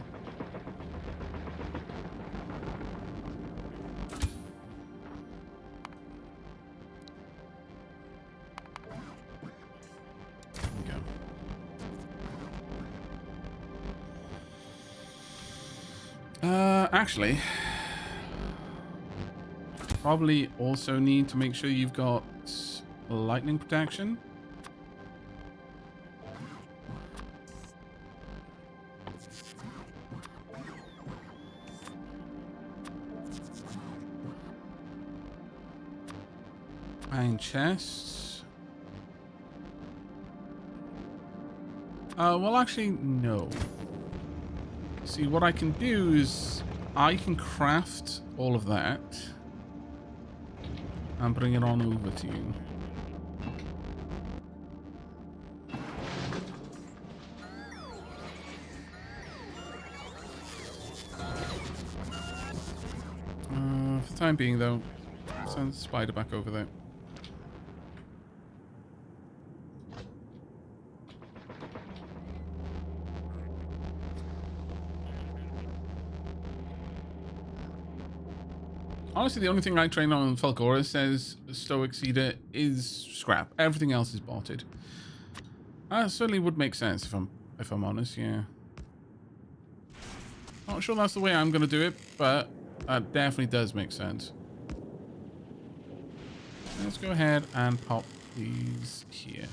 Actually, probably also need to make sure you've got lightning protection. Iron chests. Well, actually, no. See, what I can do is I can craft all of that and bring it on over to you. For the time being, though, send the spider back over there. Honestly, the only thing I train on Falcora says Stoic Cedar is scrap. Everything else is botted. That certainly would make sense if I'm honest, yeah. Not sure that's the way I'm going to do it, but That definitely does make sense. Let's go ahead and pop these here.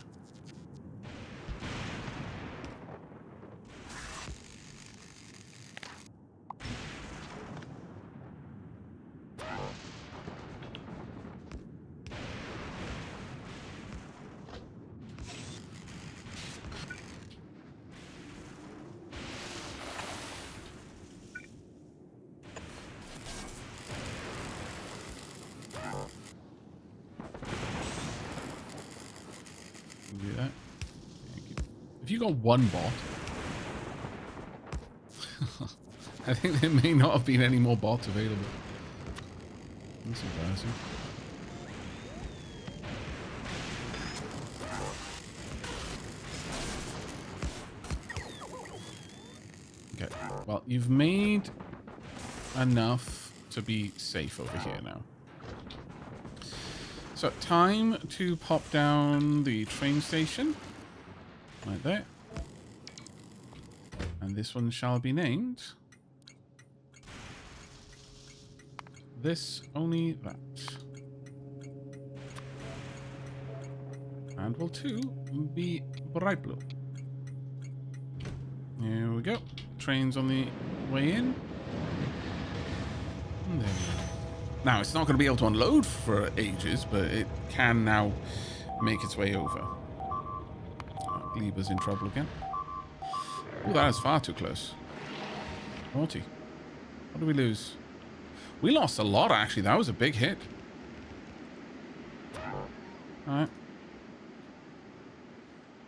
Do that. If you got one bot, I think there may not have been any more bots available. That's embarrassing. Okay, well, you've made enough to be safe over here now. So, time to pop down the train station. Right there. And this one shall be named... This, only that. And will too be bright blue. Here we go. Train's on the way in. And there we go. Now, it's not going to be able to unload for ages, but it can now make its way over. Gleber's in trouble again. Oh, that is far too close. 40. What did we lose? We lost a lot, actually. That was a big hit. Alright.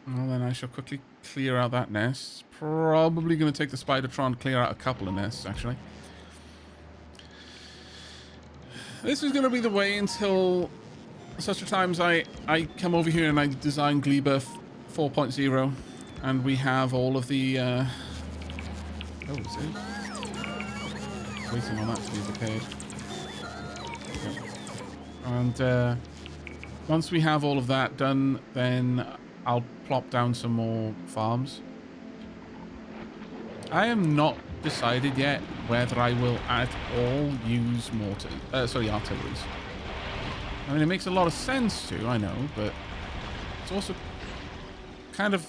Well, then I shall quickly clear out that nest. Probably going to take the Spidertron, clear out a couple of nests, actually. This is going to be the way until such a time as I come over here and I design Gleber 4.0. And we have all of the... Oh, is it? Waiting on that to be repaired. Okay. And once we have all of that done, then I'll plop down some more farms. I am not decided yet whether I will at all use artilleries. I mean, it makes a lot of sense to, I know, but it's also kind of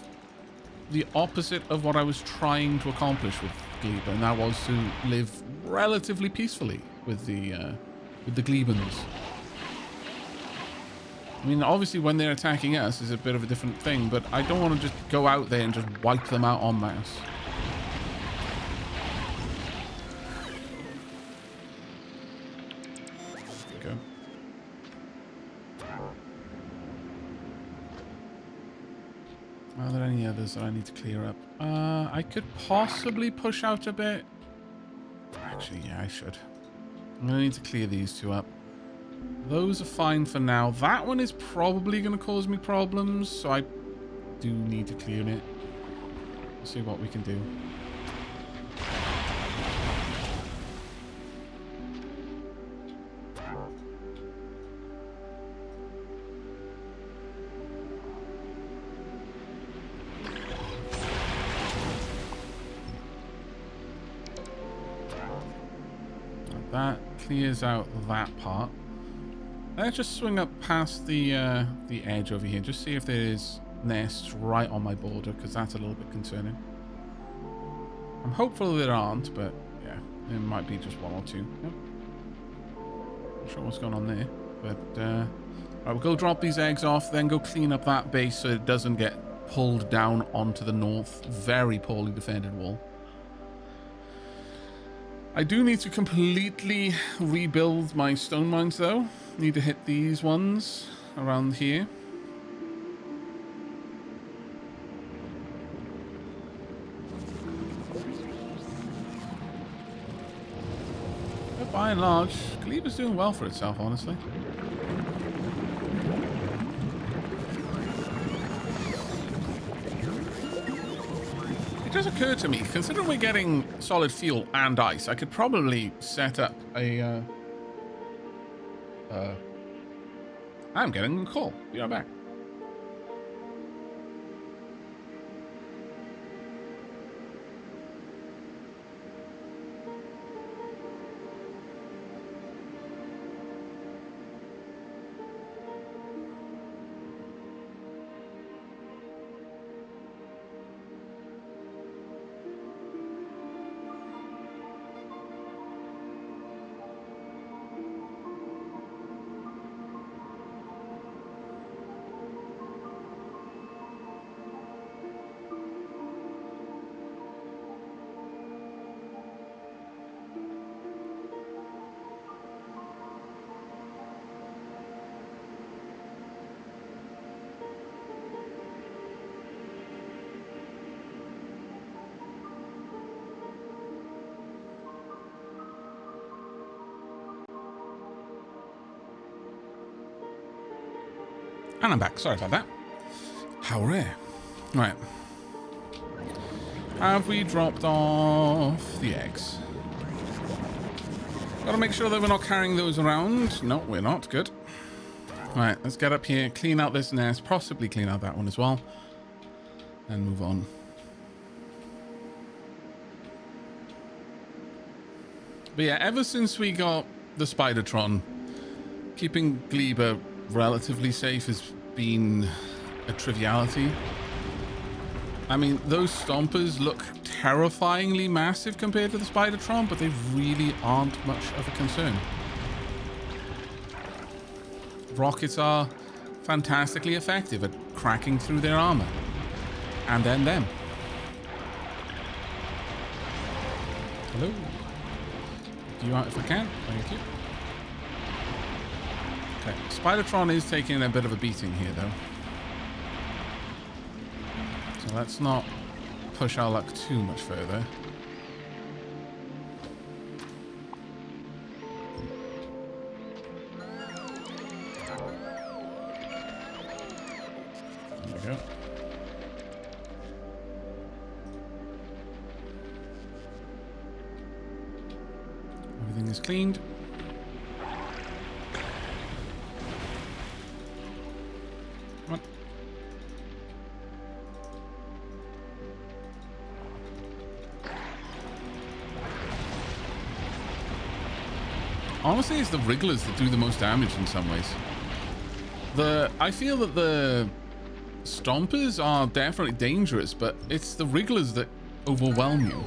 the opposite of what I was trying to accomplish with Gleba, and that was to live relatively peacefully with the Glebans. I mean, obviously when they're attacking us is a bit of a different thing, but I don't want to just go out there and just wipe them out en masse. There we go. Are there any others that I need to clear up? I could possibly push out a bit. Actually, yeah, I should. I'm going to need to clear these two up. Those are fine for now. That one is probably going to cause me problems, so I do need to clear it. Let's see what we can do. That clears out that part. Let's just swing up past the edge over here. Just see if there is nests right on my border, because that's a little bit concerning. I'm hopeful there aren't, but yeah, there might be just one or two. Yep. Not sure what's going on there, but right, we'll go drop these eggs off, then go clean up that base so it doesn't get pulled down onto the north. Very poorly defended wall. I do need to completely rebuild my stone mines, though. Need to hit these ones around here. But by and large, Gleber's doing well for itself, honestly. It does occur to me, considering we're getting solid fuel and ice, I could probably set up a... I'm getting a call. Be right back. And I'm back. Sorry about that. How rare. Right. Have we dropped off the eggs? Gotta make sure that we're not carrying those around. No, we're not. Good. Right, let's get up here, clean out this nest, possibly clean out that one as well, and move on. But yeah, ever since we got the Spidertron, keeping Gleba relatively safe has been a triviality. I mean, those Stompers look terrifyingly massive compared to the Spidertron, but they really aren't much of a concern. Rockets are fantastically effective at cracking through their armor. And then them. Hello. Do you want if I can? Thank you. Okay, Spidertron is taking a bit of a beating here, though. So let's not push our luck too much further. There we go. Everything is cleaned. Come on. Honestly, it's the Wrigglers that do the most damage in some ways. I feel that the Stompers are definitely dangerous, but it's the Wrigglers that overwhelm you.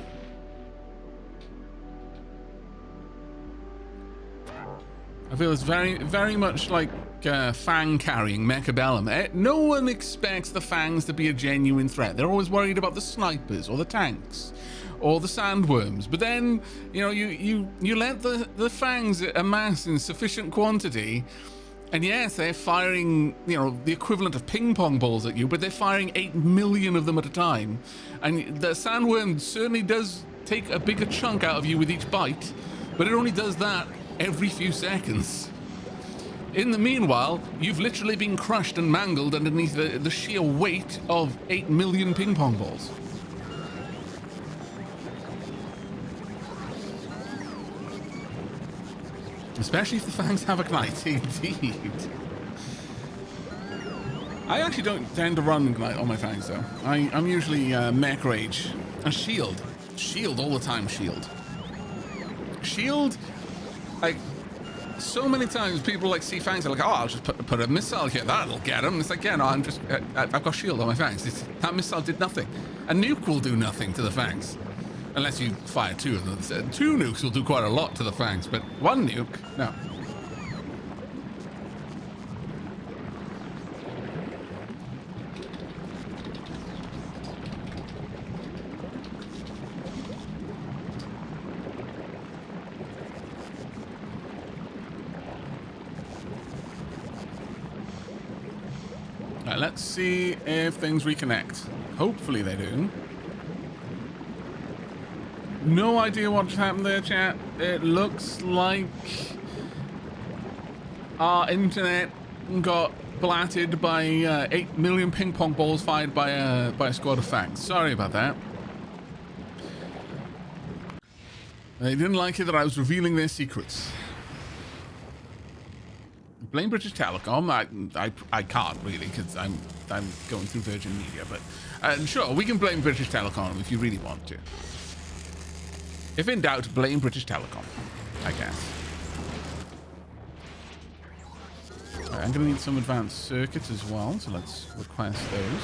I feel it's very much like Fang carrying Mechabellum. No one expects the Fangs to be a genuine threat. They're always worried about the snipers or the tanks or the sandworms. But then, you know, you let the Fangs amass in sufficient quantity, and yes, they're firing, you know, the equivalent of ping pong balls at you, but they're firing 8 million of them at a time. And the sandworm certainly does take a bigger chunk out of you with each bite, but it only does that every few seconds. In the meanwhile, you've literally been crushed and mangled underneath the sheer weight of 8 million ping pong balls. Especially if the Fangs have Ignite, indeed. I actually don't tend to run Ignite on my Fangs, though. I'm usually Mech Rage. And Shield. Shield all the time, Shield. Shield, like, so many times people like see Fangs, they're like, oh, I'll just put a missile here, that'll get them. It's like, yeah, no, I've got Shield on my Fangs. That missile did nothing. A nuke will do nothing to the Fangs. Unless you fire two of them. 2 nukes will do quite a lot to the Fangs, but 1 nuke, no. Right, let's see if things reconnect. Hopefully they do. No idea what just happened there, chat. It looks like our internet got blatted by 8 million ping pong balls fired by a squad of Fangs. Sorry about that. They didn't like it that I was revealing their secrets. Blame British Telecom. I can't really, because I'm going through Virgin Media, but sure, we can blame British Telecom if you really want to. If in doubt, blame British Telecom, I guess. Right, I'm going to need some advanced circuits as well, so let's request those.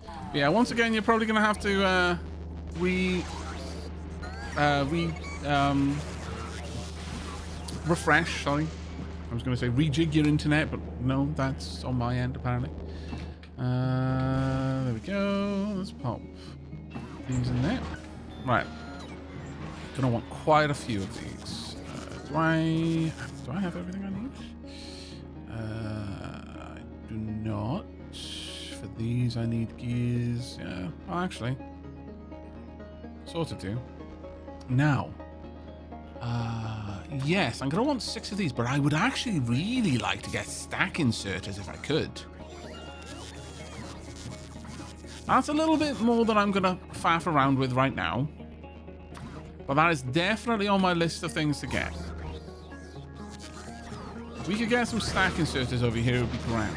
But yeah, once again, you're probably going to have to refresh, sorry. I was going to say rejig your internet, but no, that's on my end, apparently. There we go. Let's pop these in there. Right, gonna want quite a few of these. Do I have everything I need? I do not. For these, I need gears. Yeah, well, actually, sort of do. Now, Yes, I'm going to want 6 of these, but I would actually really like to get stack inserters if I could. That's a little bit more than I'm going to faff around with right now. But that is definitely on my list of things to get. If we could get some stack inserters over here, it would be grand.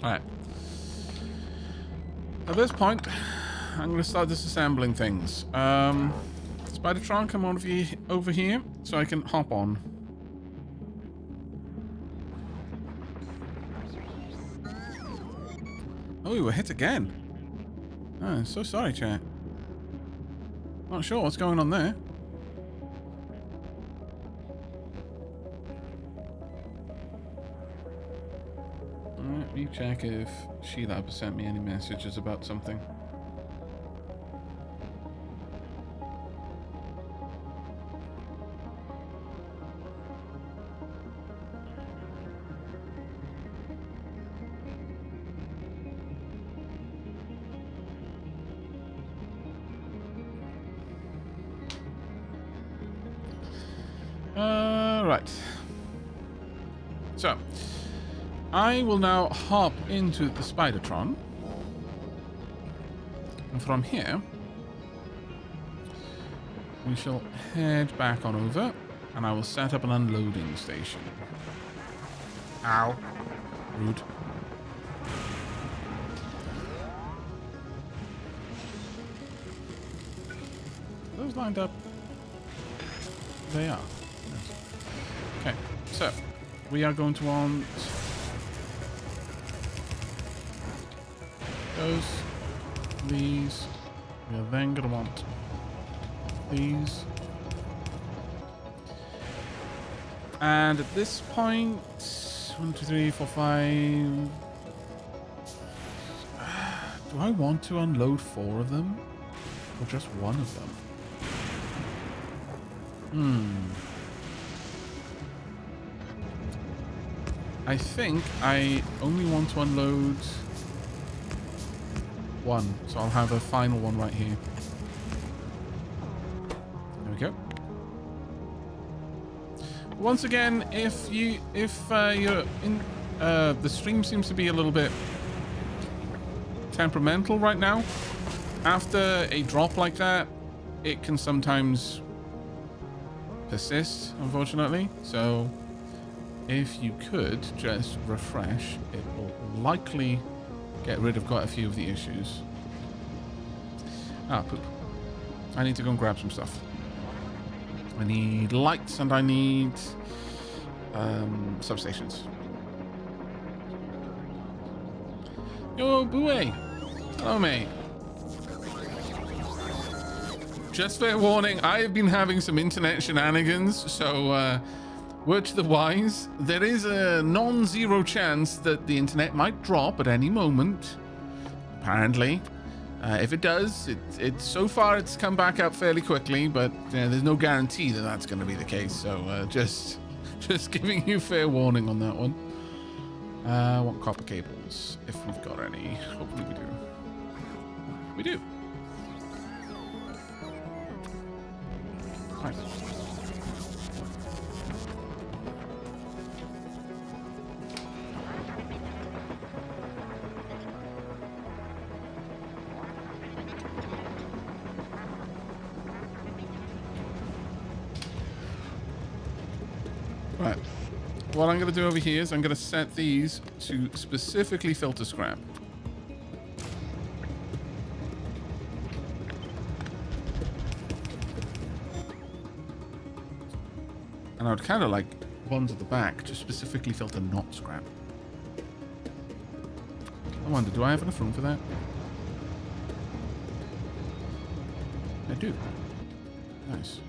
Alright. At this point, I'm going to start disassembling things. Spidertron, come over here so I can hop on. Oh, we were hit again. Oh, so sorry, chat. Not sure what's going on there. Let me check if Sheila sent me any messages about something. Right. So, I will now hop into the Spidertron. And from here, we shall head back on over, and I will set up an unloading station. Ow. Rude. Are those lined up? They are. Yes. Okay, so we are going to want these. We are then going to want these. And at this point, 1, 2, 3, 4, 5. Do I want to unload 4 of them? Or just 1 of them? I think I only want to unload 1, so I'll have a final one right here. There we go. Once again, if you're in, the stream seems to be a little bit temperamental right now. After a drop like that, it can sometimes persist, unfortunately. So if you could just refresh, it will likely get rid of quite a few of the issues. Ah, poop. I need to go and grab some stuff. I need lights and I need substations. Yo, Boué. Hello, mate. Just fair warning, I have been having some internet shenanigans, so word to the wise, there is a non-zero chance that the internet might drop at any moment, apparently. If it does, so far it's come back up fairly quickly, but there's no guarantee that that's going to be the case, so just giving you fair warning on that one. I want copper cables, if we've got any. Hopefully we do. We do. Right. Right. What I'm going to do over here is I'm going to set these to specifically filter scrap. And I would kind of like ones at the back to specifically filter not scrap. I wonder, do I have enough room for that? I do. Nice.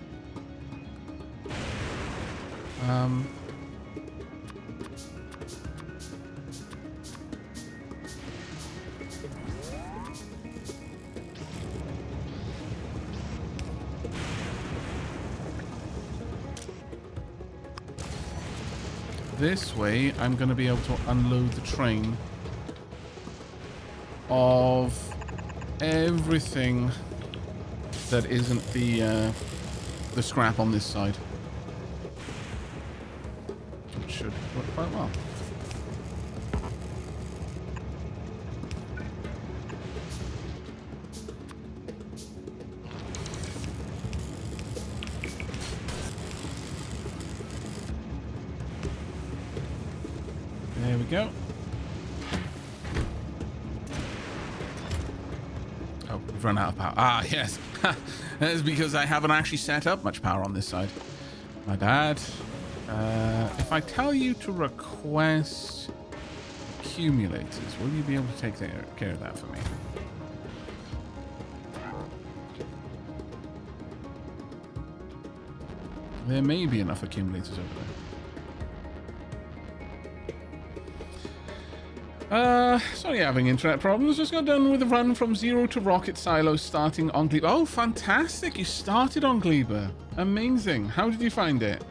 This way, I'm going to be able to unload the train of everything that isn't the scrap on this side. It should work quite well. There we go. Oh, we've run out of power. Ah, yes. That's because I haven't actually set up much power on this side. My bad. If I tell you to request accumulators, will you be able to take care of that for me? There may be enough accumulators over there. Sorry, having internet problems. Just got done with a run from 0 to rocket silos starting on Gleba. Oh, fantastic. You started on Gleba. Amazing. How did you find it?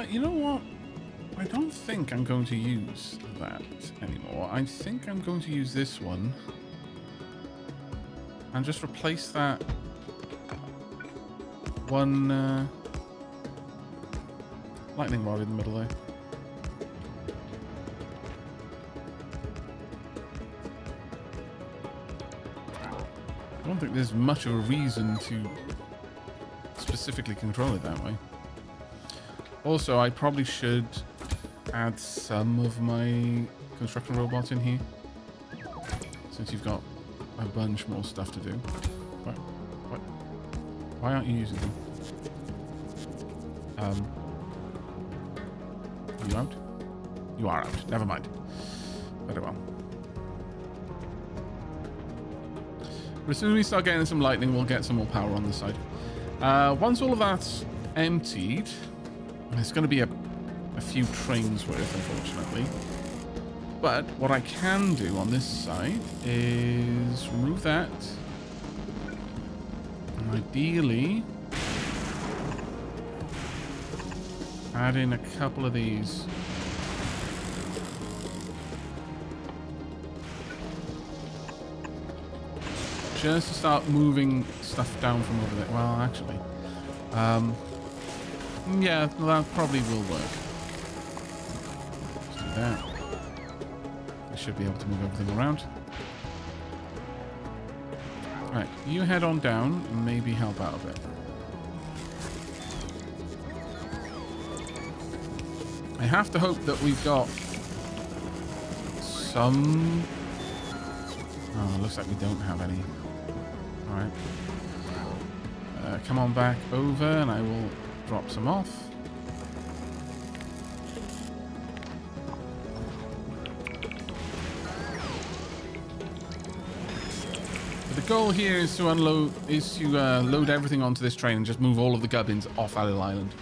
You know what? I don't think I'm going to use that anymore. I think I'm going to use this one and just replace that one lightning rod in the middle there. I don't think there's much of a reason to specifically control it that way. Also, I probably should add some of my construction robots in here, since you've got a bunch more stuff to do. Why aren't you using them? Are you out? You are out. Never mind. Very well. But as soon as we start getting some lightning, we'll get some more power on the side. Once all of that's emptied, there's going to be a few trains worth, unfortunately. But what I can do on this side is remove that. And ideally, add in a couple of these. Just to start moving stuff down from over there. Well, actually, yeah, that probably will work. Let's do that. I should be able to move everything around. Right, you head on down and maybe help out a bit. I have to hope that we've got some... Oh, looks like we don't have any. Alright. Come on back over and I will drop some off. But the goal here is to load everything onto this train and just move all of the gubbins off Alil Island.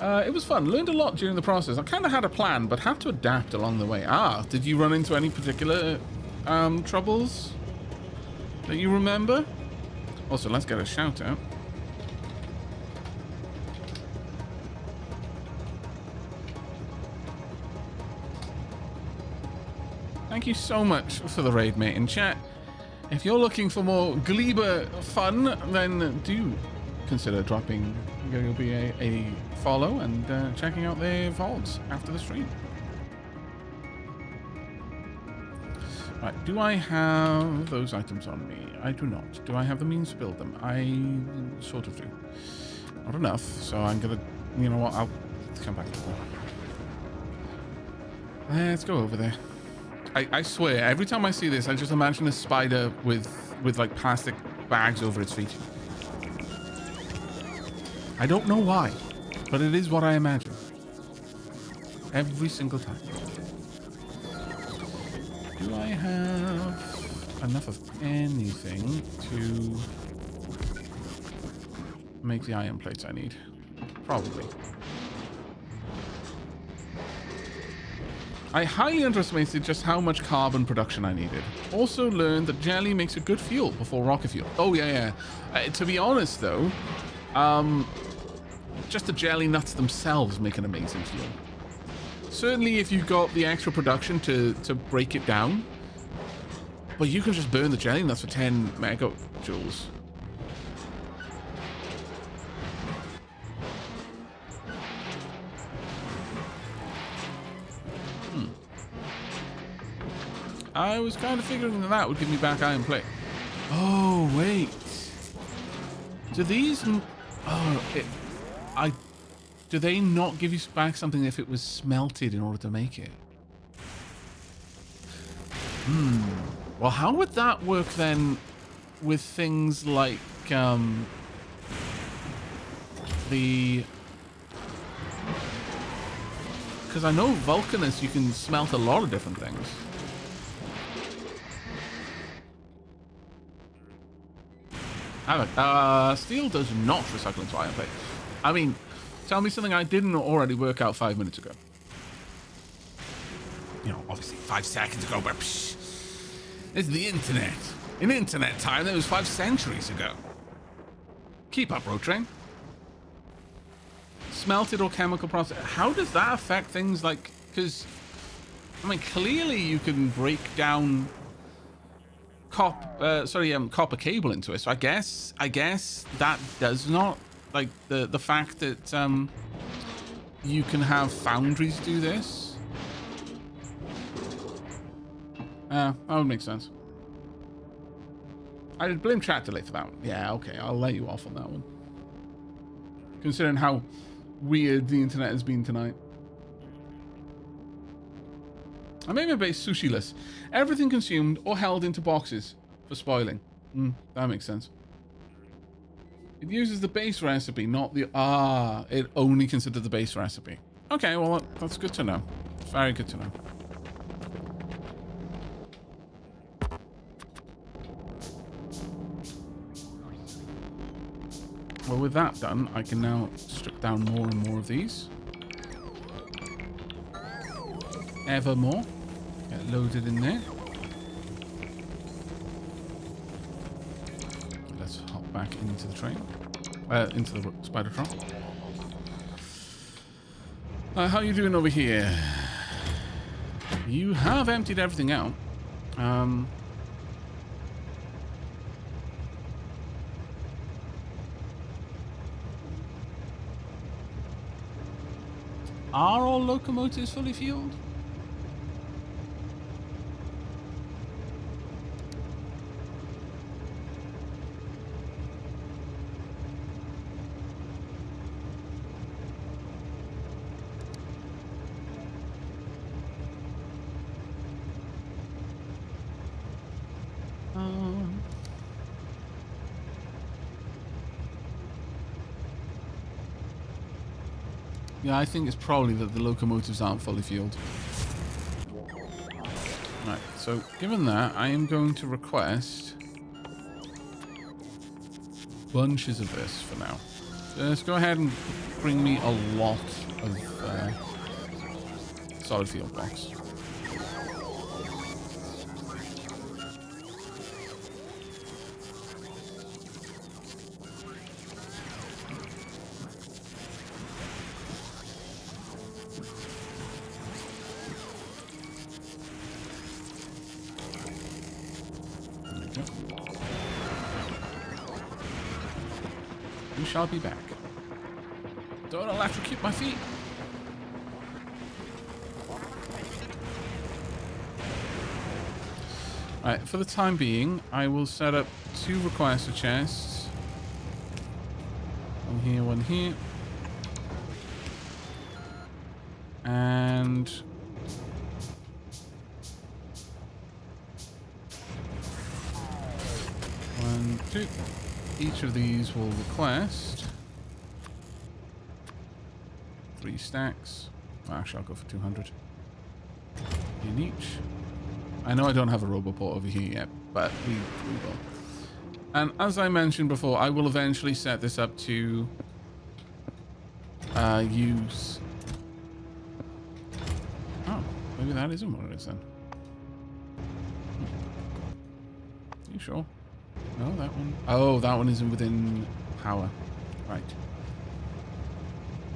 It was fun. Learned a lot during the process. I kind of had a plan, but had to adapt along the way. Ah, did you run into any particular troubles that you remember? Also, let's get a shout out. Thank you so much for the raid, mate. In chat, if you're looking for more Gleba fun, then do consider dropping a follow and checking out their VODs after the stream. Right, do I have those items on me? I do not. Do I have the means to build them? I sort of do. Not enough, so I'm gonna, you know what, I'll come back. Let's go over there. I swear, every time I see this, I just imagine a spider with like plastic bags over its feet. I don't know why, but it is what I imagine. Every single time. Do I have enough of anything to make the iron plates I need. Probably. I highly underestimated just how much carbon production I needed. Also learned that jelly makes a good fuel before rocket fuel. Oh, yeah. To be honest, though, just the jelly nuts themselves make an amazing fuel. Certainly if you got the extra production to break it down. But you can just burn the jelly nuts for 10 megajoules. I was kind of figuring that would give me back iron plate. Oh, wait. Do these... Oh, do they not give you back something if it was smelted in order to make it? Well, how would that work then with things like the... Because I know Vulcanus, you can smelt a lot of different things. Aavak, steel does not recycle into iron plate. I mean, tell me something I didn't already work out 5 minutes ago. You know, obviously 5 seconds ago, but psh, it's the internet. In internet time, that was 5 centuries ago. Keep up, road train. Smelted or chemical process. How does that affect things like... Because, I mean, clearly you can break down... copper cable into it. So I guess that does not, like, the fact that you can have foundries do this. That would make sense. I did blame chat delay for that one. Yeah, okay, I'll let you off on that one. Considering how weird the internet has been tonight. I made my base sushi-less. Everything consumed or held into boxes for spoiling. That makes sense. It uses the base recipe, not the... it only considered the base recipe. Okay, well, that's good to know. Very good to know. Well, with that done, I can now strip down more and more of these. Ever more. Get loaded in there. Let's hop back into the train. Into the Spider-Tron. How are you doing over here? You have emptied everything out. Are all locomotives fully fueled? Yeah, I think it's probably that the locomotives aren't fully fueled. Right, so given that, I am going to request bunches of this for now. So let's go ahead and bring me a lot of solid fuel blocks. Shall be back. Don't electrocute my feet. Alright, for the time being, I will set up 2 requester chests. One here, one here. And... 1, 2. Each of these will request 3 stacks. Well, actually, I'll go for 200 in each. I know I don't have a roboport over here yet, but we will. And as I mentioned before, I will eventually set this up to use... Oh, maybe that isn't what it is then. Are you sure? No, that one... Oh, that one isn't within power. Right.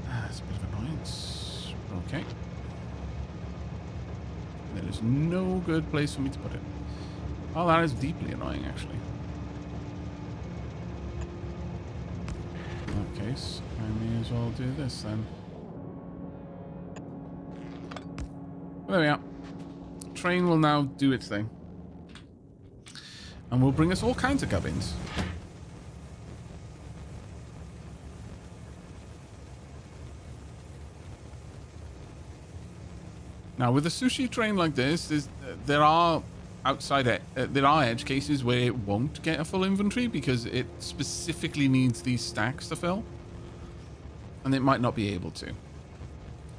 That's a bit of annoyance. Okay. There is no good place for me to put it. Oh, that is deeply annoying, actually. In that case, I may as well do this then. There we are. Train will now do its thing. And will bring us all kinds of gubbins. Now, with a sushi train like this, there are edge cases where it won't get a full inventory because it specifically needs these stacks to fill, and it might not be able to.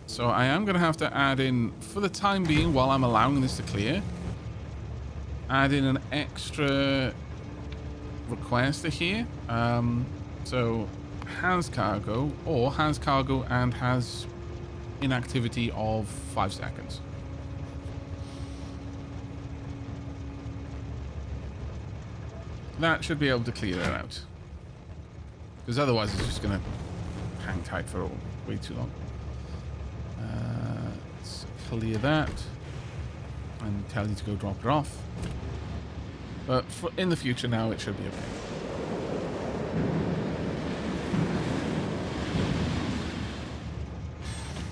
So I am going to have to add in, for the time being, while I'm allowing this to clear, add in an extra requester here. So has cargo, or has cargo and has inactivity of 5 seconds. That should be able to clear that out. Because otherwise it's just going to hang tight for way too long. Let's clear that. And tell you to go drop it off. But in the future now it should be okay.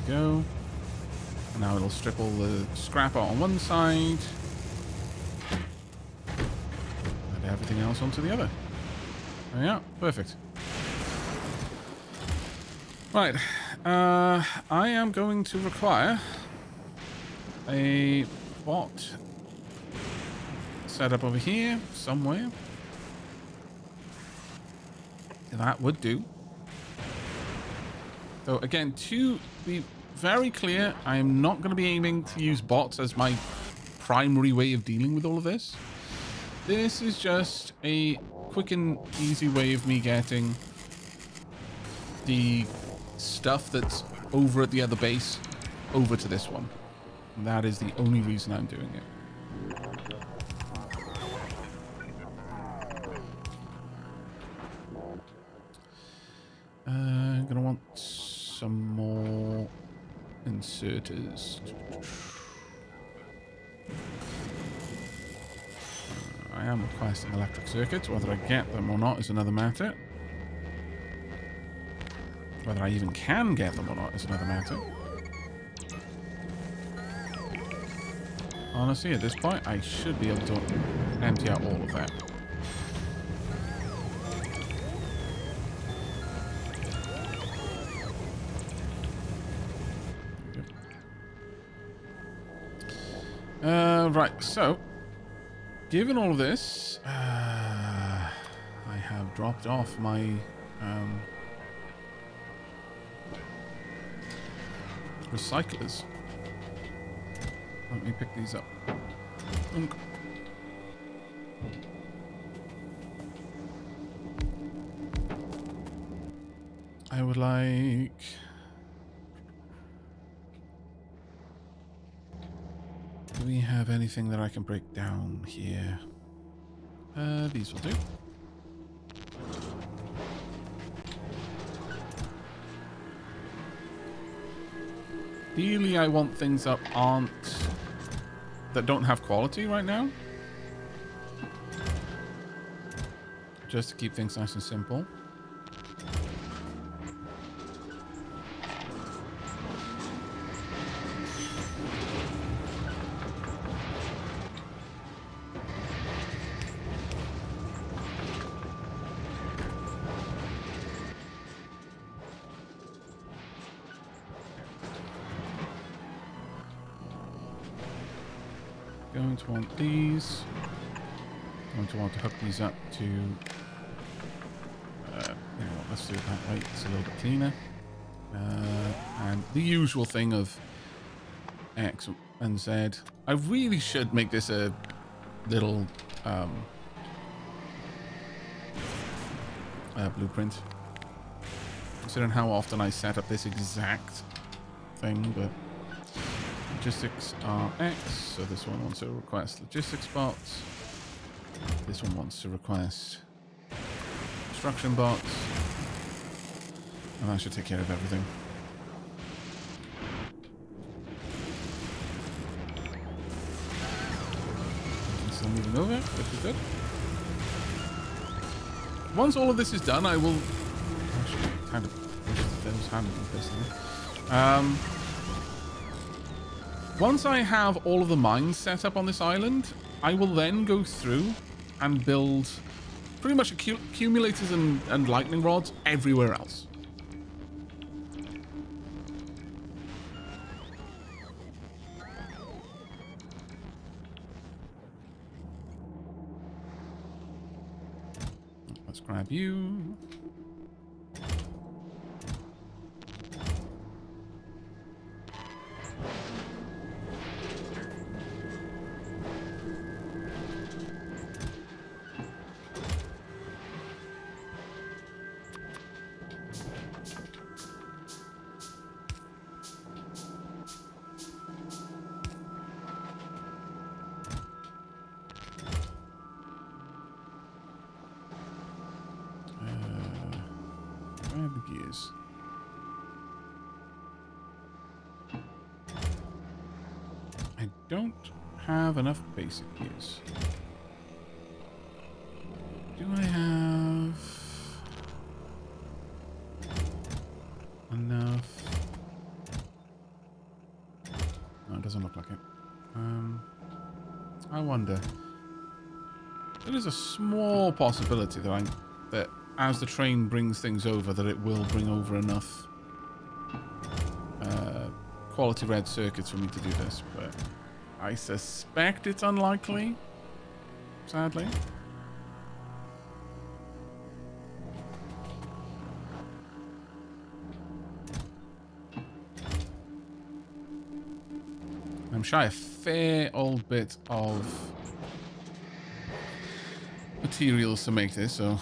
Go. And now it'll strip all the scrap out on one side. And everything else onto the other. There we are. Perfect. Right. I am going to require a bot set up over here somewhere. That would do. So again, to be very clear, I am not going to be aiming to use bots as my primary way of dealing with all of this. This is just a quick and easy way of me getting the stuff that's over at the other base over to this one. And that is the only reason I'm doing it. I'm going to want some more inserters. I am requesting electric circuits. Whether I get them or not is another matter. Whether I even can get them or not is another matter. Honestly, at this point, I should be able to empty out all of that. Right, so, given all of this, I have dropped off my recyclers. Let me pick these up. I would like... Do we have anything that I can break down here? These will do. Ideally, I want things that don't have quality right now. Just to keep things nice and simple. Going to want these. Going to want to hook these up to... you know what, let's do it that way. It's a little bit cleaner. And the usual thing of X and Z. I really should make this a little blueprint. Considering how often I set up this exact thing, but logistics are X, so this one wants to request logistics bots. This one wants to request construction bots. And that should take care of everything. Still moving over, which is good. Once all of this is done, I will actually kind of wish that those hadn't been personally. Once I have all of the mines set up on this island, I will then go through and build pretty much accumulators and lightning rods everywhere else. Let's grab you. Gears. I don't have enough basic gears. Do I have enough? No, it doesn't look like it. I wonder. There is a small possibility that as the train brings things over, that it will bring over enough quality red circuits for me to do this, but I suspect it's unlikely, sadly. I'm shy a fair old bit of materials to make this, so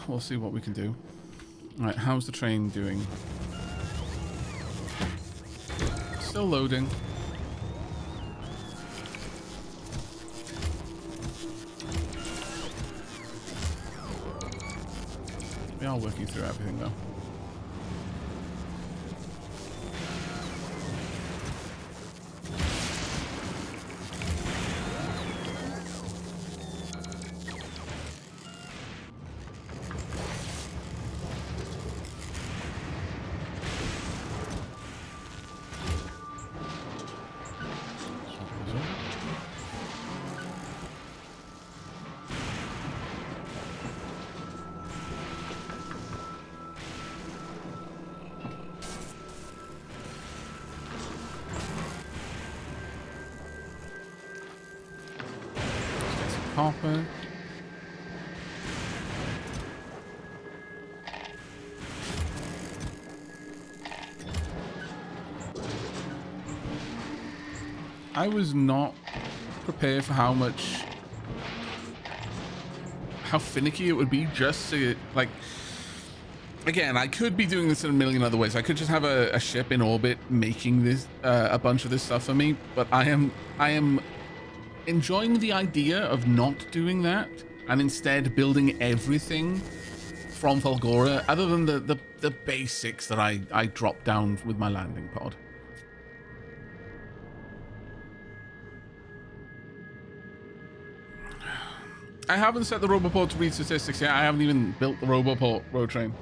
we'll see what we can do. All right, how's the train doing? Still loading. We are working through everything, though. Copper. I was not prepared for how finicky it would be just to, like, again, I could be doing this in a million other ways. I could just have a ship in orbit making this a bunch of this stuff for me, but I am enjoying the idea of not doing that and instead building everything from Fulgora, other than the basics that I dropped down with my landing pod. I haven't set the Roboport to read statistics yet. I haven't even built the Roboport road train.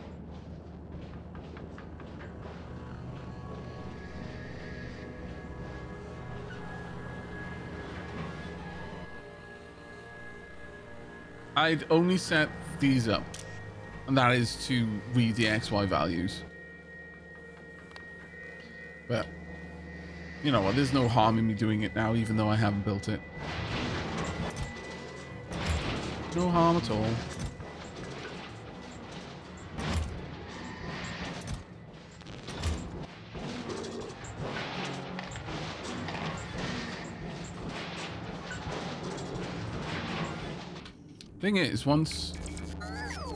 I'd only set these up, and that is to read the XY values. But, you know what, there's no harm in me doing it now, even though I haven't built it. No harm at all. Thing is, once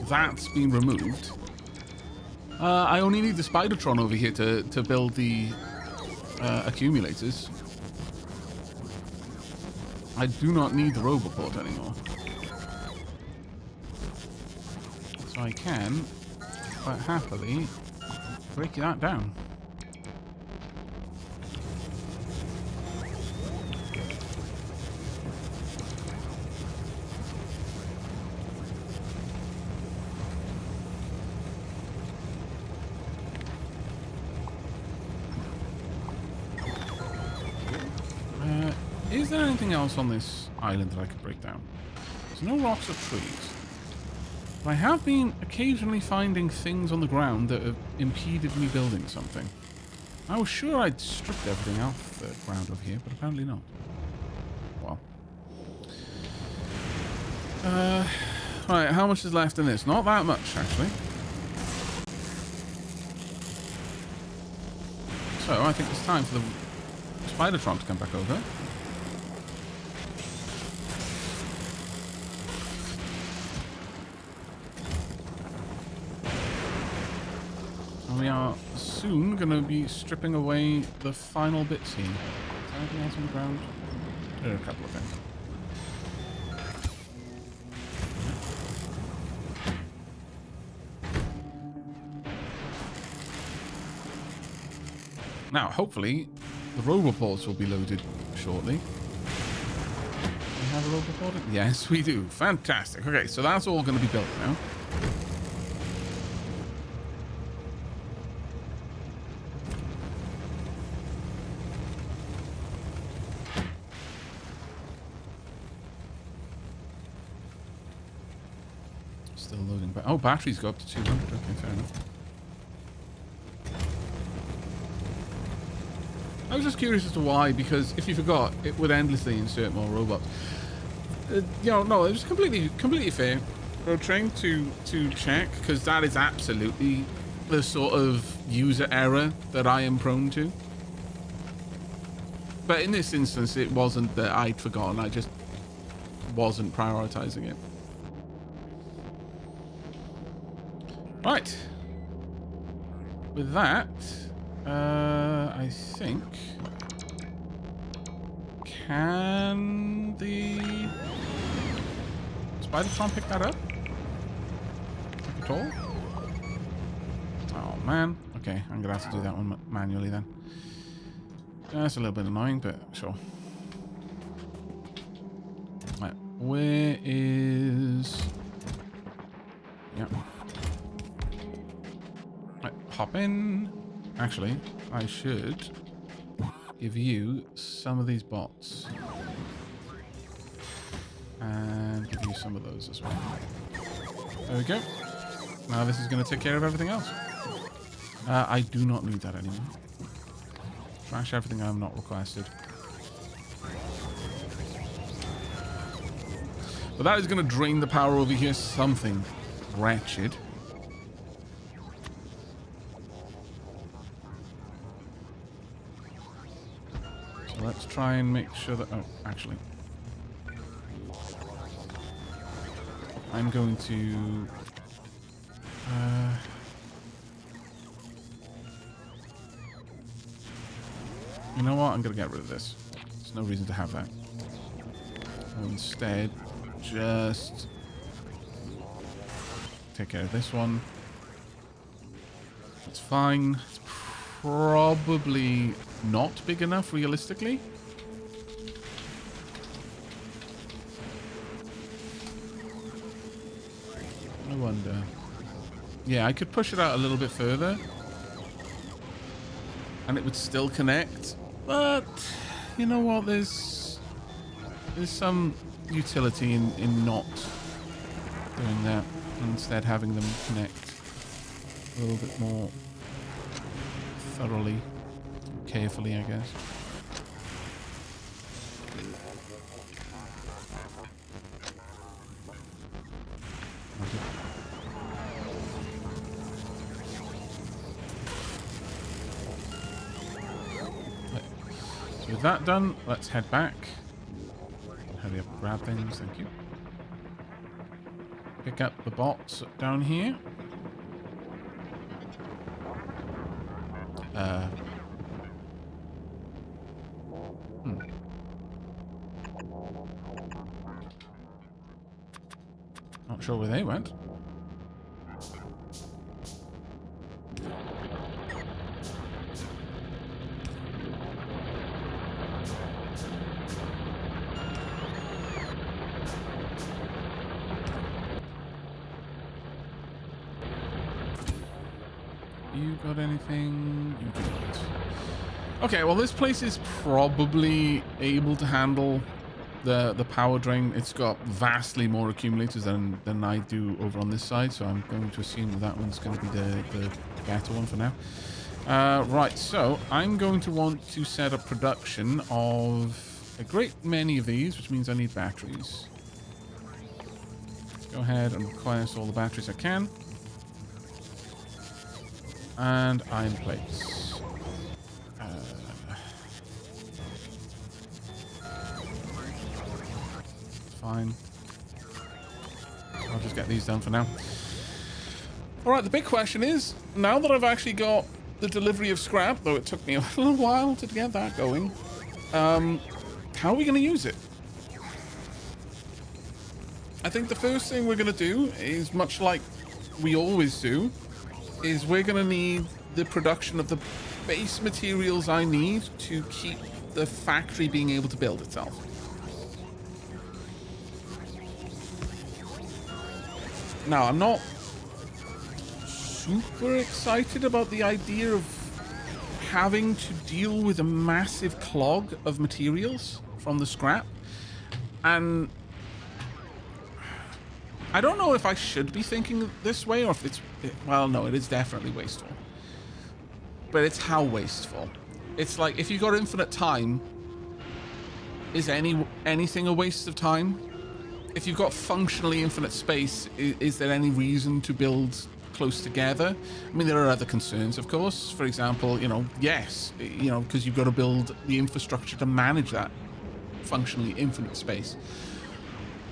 that's been removed, I only need the Spidertron over here to build the accumulators. I do not need the Roboport anymore. So I can quite happily break that down. Is there anything else on this island that I could break down? There's no rocks or trees. But I have been occasionally finding things on the ground that have impeded me building something. I was sure I'd stripped everything off the ground over here, but apparently not. Well. Right, how much is left in this? Not that much, actually. So, I think it's time for the Spidertron to come back over. We are soon going to be stripping away the final bits here. Is there anything else on the ground? There are a couple of things. Now, hopefully, the Roboports will be loaded shortly. Do we have a Roboport? Yes, we do. Fantastic. Okay, so that's all going to be built now. Still loading. Oh, batteries go up to 200. Okay, fair enough. I was just curious as to why, because if you forgot, it would endlessly insert more robots. You know, no, it was completely fair. We're trying to check, because that is absolutely the sort of user error that I am prone to. But in this instance, it wasn't that I'd forgotten. I just wasn't prioritizing it. Right. With that, I think... Can the Spidertron pick that up? At all? Oh, man. Okay, I'm going to have to do that one manually then. That's a little bit annoying, but sure. Right, where is... Yep. Right, pop in. Actually, I should give you some of these bots. And give you some of those as well. There we go. Now this is going to take care of everything else. I do not need that anymore. Trash everything I'm not requested. But that is going to drain the power over here. Something wretched. So let's try and make sure that... Oh, actually. I'm going to... you know what? I'm going to get rid of this. There's no reason to have that. So instead, just take care of this one. That's fine. It's probably not big enough, realistically. I wonder. Yeah, I could push it out a little bit further. And it would still connect. But, you know what, there's some utility in not doing that. And instead having them connect a little bit more thoroughly, carefully, I guess. With that done, let's head back. Hurry up, grab things, thank you. pick up the bots down here. Not sure where they went. You got anything? You don't. Okay, well this place is probably able to handle the power drain. It's got vastly more accumulators than I do over on this side, so I'm going to assume that one's going to be the better one for now. Right, so I'm going to want to set up production of a great many of these, which means I need batteries. Let's go ahead and request all the batteries I can. And iron plates. Fine. I'll just get these done for now. Alright, the big question is, now that I've actually got the delivery of scrap, though it took me a little while to get that going, how are we going to use it? I think the first thing we're going to do is, much like we always do, is we're going to need the production of the base materials I need to keep the factory being able to build itself. Now, I'm not super excited about the idea of having to deal with a massive clog of materials from the scrap. And I don't know if I should be thinking this way or if it's... Well, no, it is definitely wasteful. But it's how wasteful. It's like, if you've got infinite time, is anything a waste of time? If you've got functionally infinite space, is there any reason to build close together? I mean, there are other concerns, of course. For example, yes, because you've got to build the infrastructure to manage that functionally infinite space.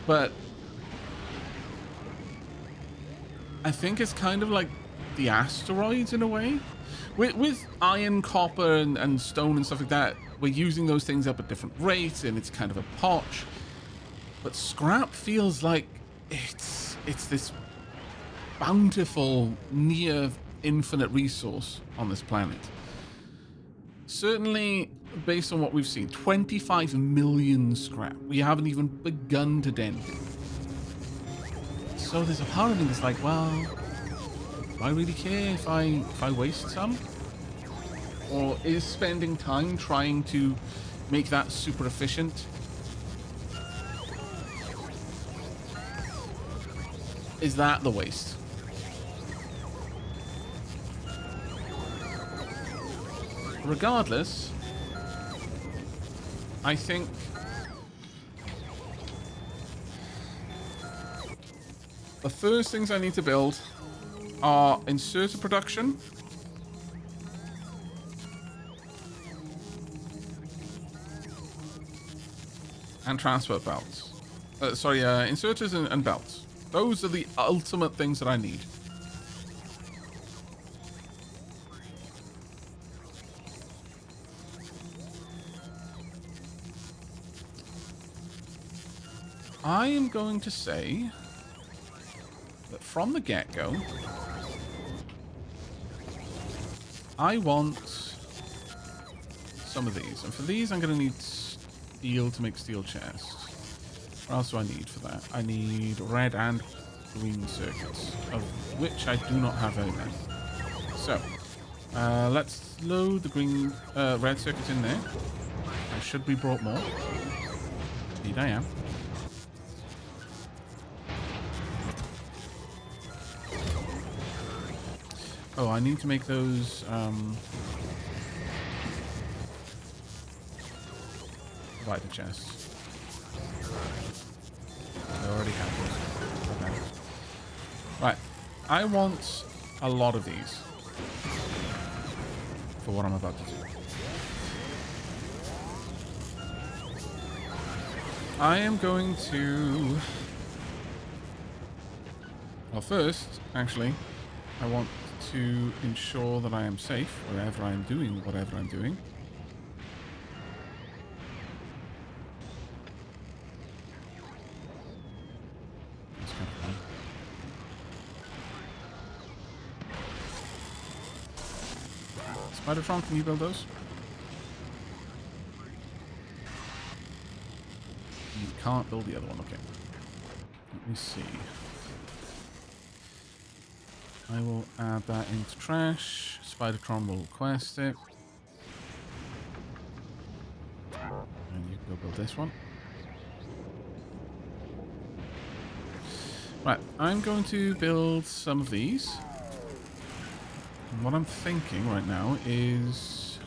But I think it's kind of like the asteroids in a way. With iron, copper, and stone and stuff like that, we're using those things up at different rates, and it's kind of a potch. But scrap feels like it's this bountiful, near infinite resource on this planet. Certainly, based on what we've seen, 25 million scrap. We haven't even begun to dent it. So there's a part of me that's like, well, do I really care if I waste some? Or is spending time trying to make that super efficient, is that the waste? Regardless, I think the first things I need to build are inserter production, and transport belts. Inserters and belts. Those are the ultimate things that I need. I am going to say that from the get-go, I want some of these. And for these, I'm going to need steel to make steel chests. What else do I need for that? I need red and green circuits, of which I do not have very many. So, let's load the red circuits in there. I should be brought more. Indeed I am. Oh, I need to make those, provider chests. I already have those. Okay. Right. I want a lot of these for what I'm about to do. I am going to Well, first, actually, I want to ensure that I am safe wherever I'm doing whatever I'm doing. That's kind of fun. Spidertron, can you build those? You can't build the other one, okay. Let me see. I will add that into trash. Spidertron will request it. And you can go build this one. Right, I'm going to build some of these. And what I'm thinking right now is...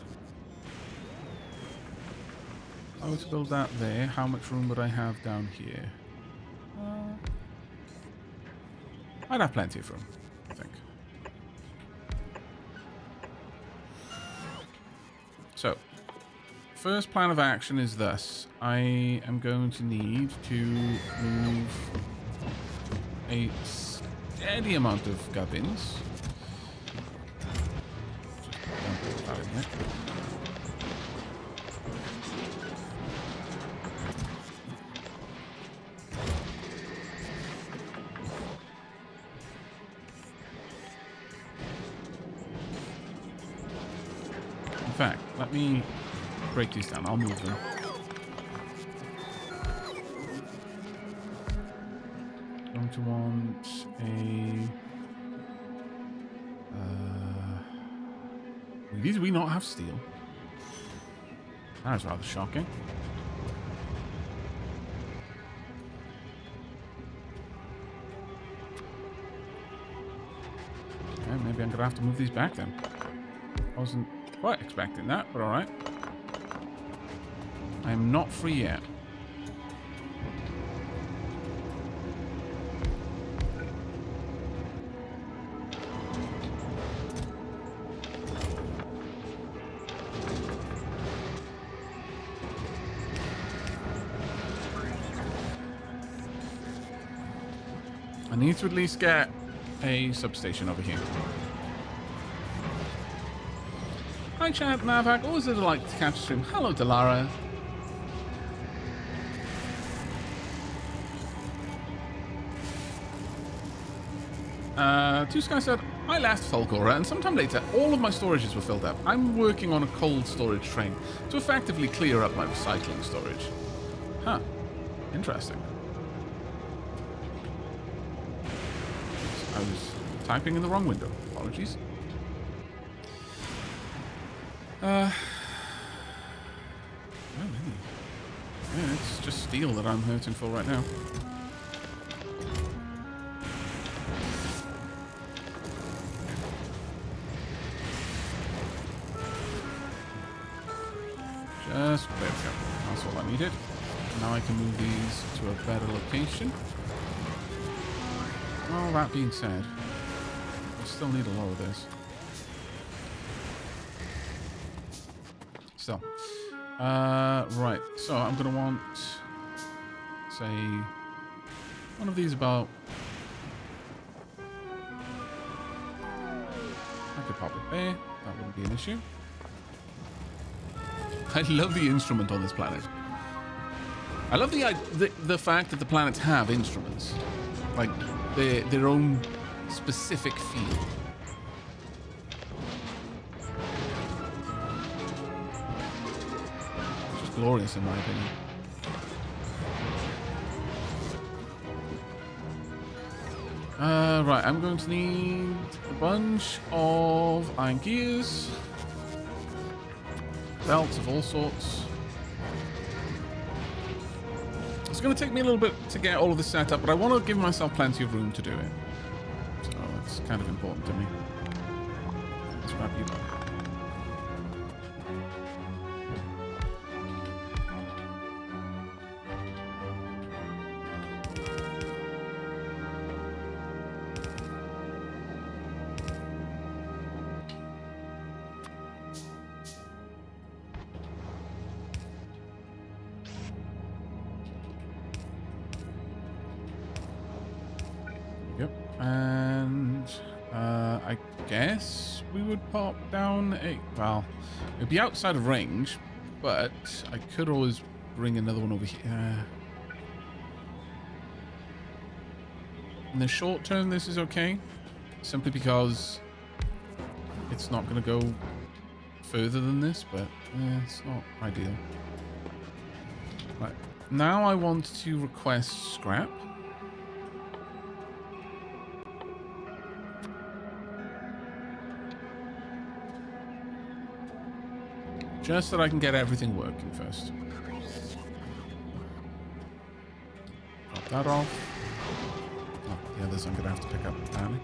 if I were to build that there, how much room would I have down here? I'd have plenty of room, I think. So, first plan of action is thus. I am going to need to move a steady amount of gubbins. Just don't put that in there. In fact, let me break these down. I'll move them. Going to want a... do we not have steel? That is rather shocking. Okay, maybe I'm going to have to move these back then. I wasn't quite expecting that, but alright. I am not free yet. I need to at least get a substation over here. Hi chat, Aavak. Always a delight to catch a stream. Hello, Delara. Two Sky said, I left Fulgora and sometime later all of my storages were filled up. I'm working on a cold storage train to effectively clear up my recycling storage. Huh. Interesting. I was typing in the wrong window. Apologies. Well, yeah, it's just steel that I'm hurting for right now. Just, there we go. That's all I needed. Now I can move these to a better location. All that being said, I still need to lower this. Still. Right. So I'm going to want, say, one of these about... I could pop it there. That wouldn't be an issue. I love the instrument on this planet. I love the fact that the planets have instruments. Like, their own specific field. It's just glorious in my opinion. Right, I'm going to need a bunch of iron gears. Belts of all sorts. It's going to take me a little bit to get all of this set up, but I want to give myself plenty of room to do it. So it's kind of important to me. Let's grab you back. Yep. And I guess we would pop down a... Well, it'd be outside of range, but I could always bring another one over here. In the short term, this is okay. Simply because it's not going to go further than this, but it's not ideal. Right. Now I want to request scrap. Just so that I can get everything working first. Drop that off. Oh, the others I'm going to have to pick up apparently.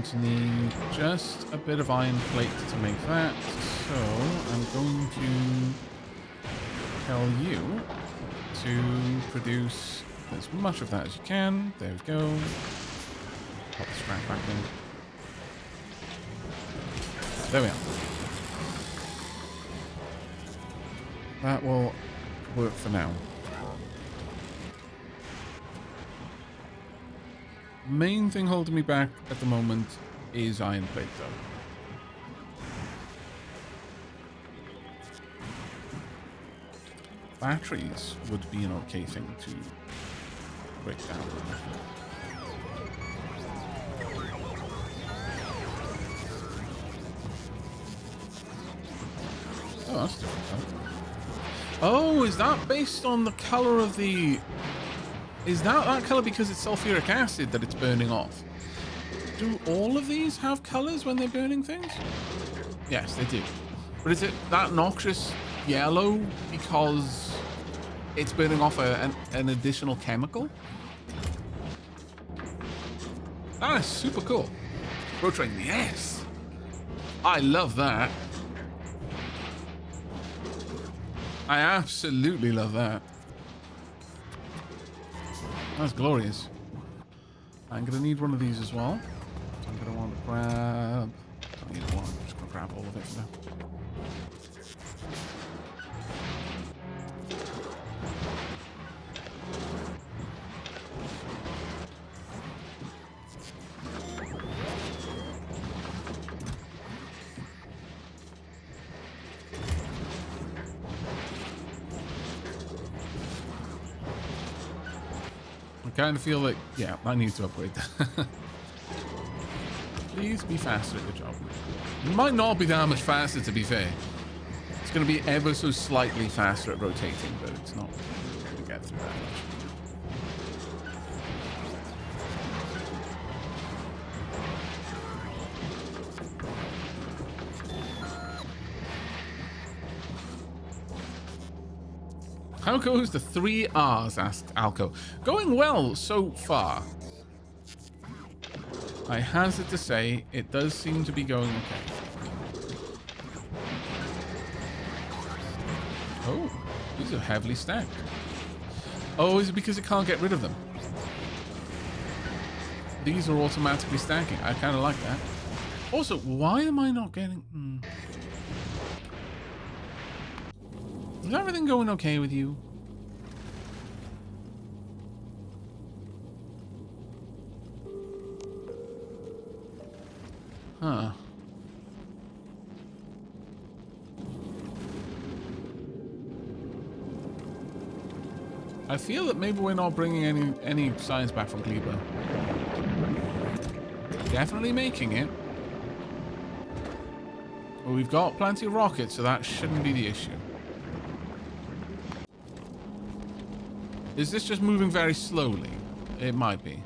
To need just a bit of iron plate to make that, so I'm going to tell you to produce as much of that as you can. There we go. Pop the scrap back in. There we are. That will work for now. Main thing holding me back at the moment is iron plate, though. Batteries would be an okay thing to break down. Oh, that's different. Oh, is that based on the color of the... Is that color because it's sulfuric acid that it's burning off? Do all of these have colors when they're burning things? Yes, they do. But is it that noxious yellow because it's burning off an additional chemical? That is super cool. Road train, yes! I love that. I absolutely love that. That's glorious. I'm going to need one of these as well. So I'm going to want to grab... Don't need one. I'm just going to grab all of it for now. I kind of feel like, yeah, I need to upgrade that. Please be faster at your job. It might not be that much faster, to be fair. It's going to be ever so slightly faster at rotating, but it's not going to get through that much. How goes the 3 R's? Asked Alco. Going well so far. I hazard to say it does seem to be going okay. Oh, these are heavily stacked. Oh, is it because it can't get rid of them? These are automatically stacking. I kind of like that. Also, why am I not getting... Is everything going okay with you? Huh. I feel that maybe we're not bringing any science back from Kleber. Definitely making it. Well, we've got plenty of rockets, so that shouldn't be the issue. Is this just moving very slowly? It might be.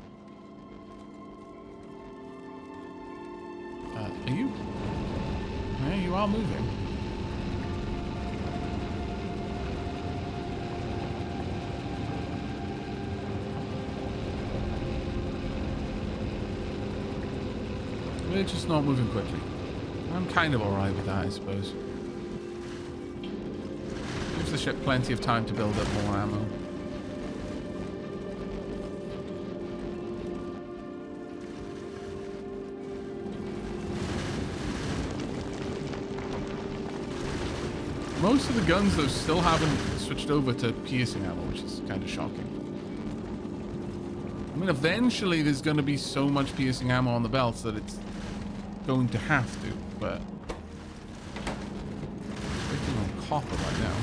Are you? Yeah, you are moving. We're just not moving quickly. I'm kind of alright with that, I suppose. Gives the ship plenty of time to build up more ammo. Most of the guns, though, still haven't switched over to piercing ammo, which is kind of shocking. I mean, eventually there's going to be so much piercing ammo on the belts that it's going to have to, but... Working on copper right now.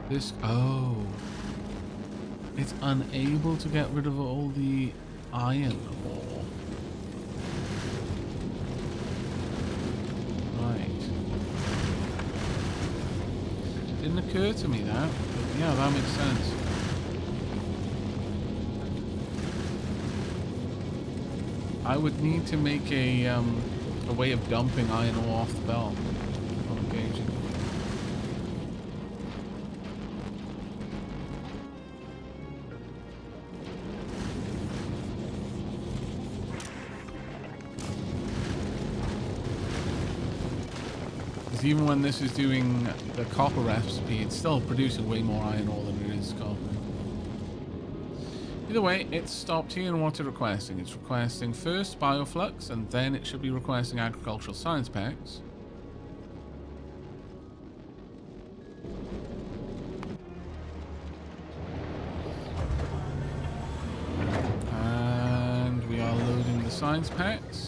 This... Oh. It's unable to get rid of all the iron ore. Right. Didn't occur to me that, but yeah, that makes sense. I would need to make a way of dumping iron ore off the belt. Engaging. Because even when this is doing the copper recipe, it's still producing way more iron ore than it is copper. Either way, it's stopped here, and what's it requesting? It's requesting first bioflux, and then it should be requesting agricultural science packs. And we are loading the science packs.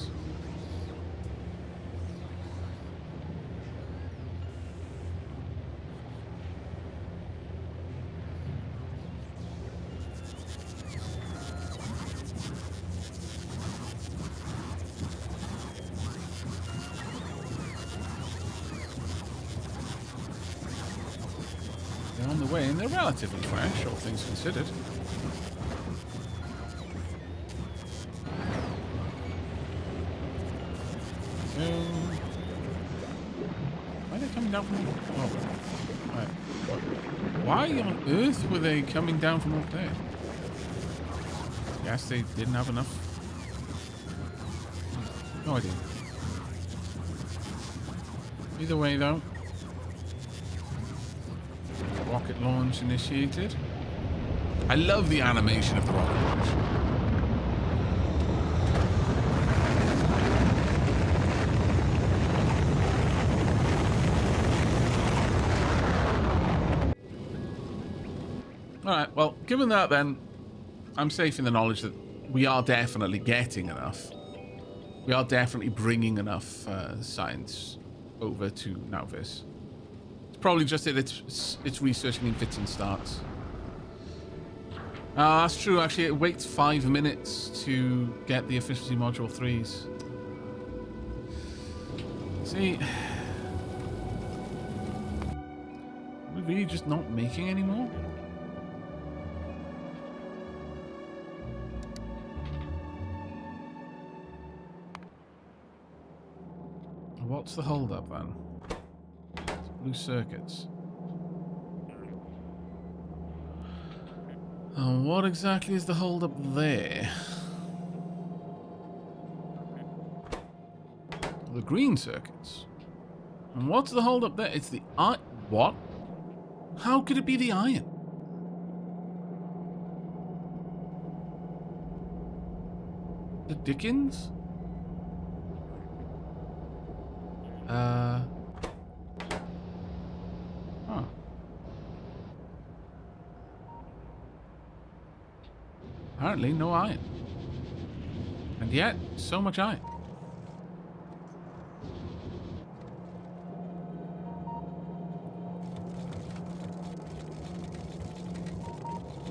On the way, and they're relatively fresh, all things considered. Why are they coming down from... Oh, right. Why on earth were they coming down from up there? Guess they didn't have enough. No idea. Either way, though. Rocket launch initiated. I love the animation of the rocket launch. Alright, well, given that then, I'm safe in the knowledge that we are definitely getting enough. We are definitely bringing enough science over to Nauvis. Probably just that it's researching in fits and starts. That's true, actually. It waits 5 minutes to get the efficiency module 3s. See, are we really just not making any more? What's the hold up then? Blue circuits. And what exactly is the hold up there? The green circuits. And what's the hold up there? It's the iron. What? How could it be the iron? The Dickens? Huh. Apparently no iron. And yet, so much iron.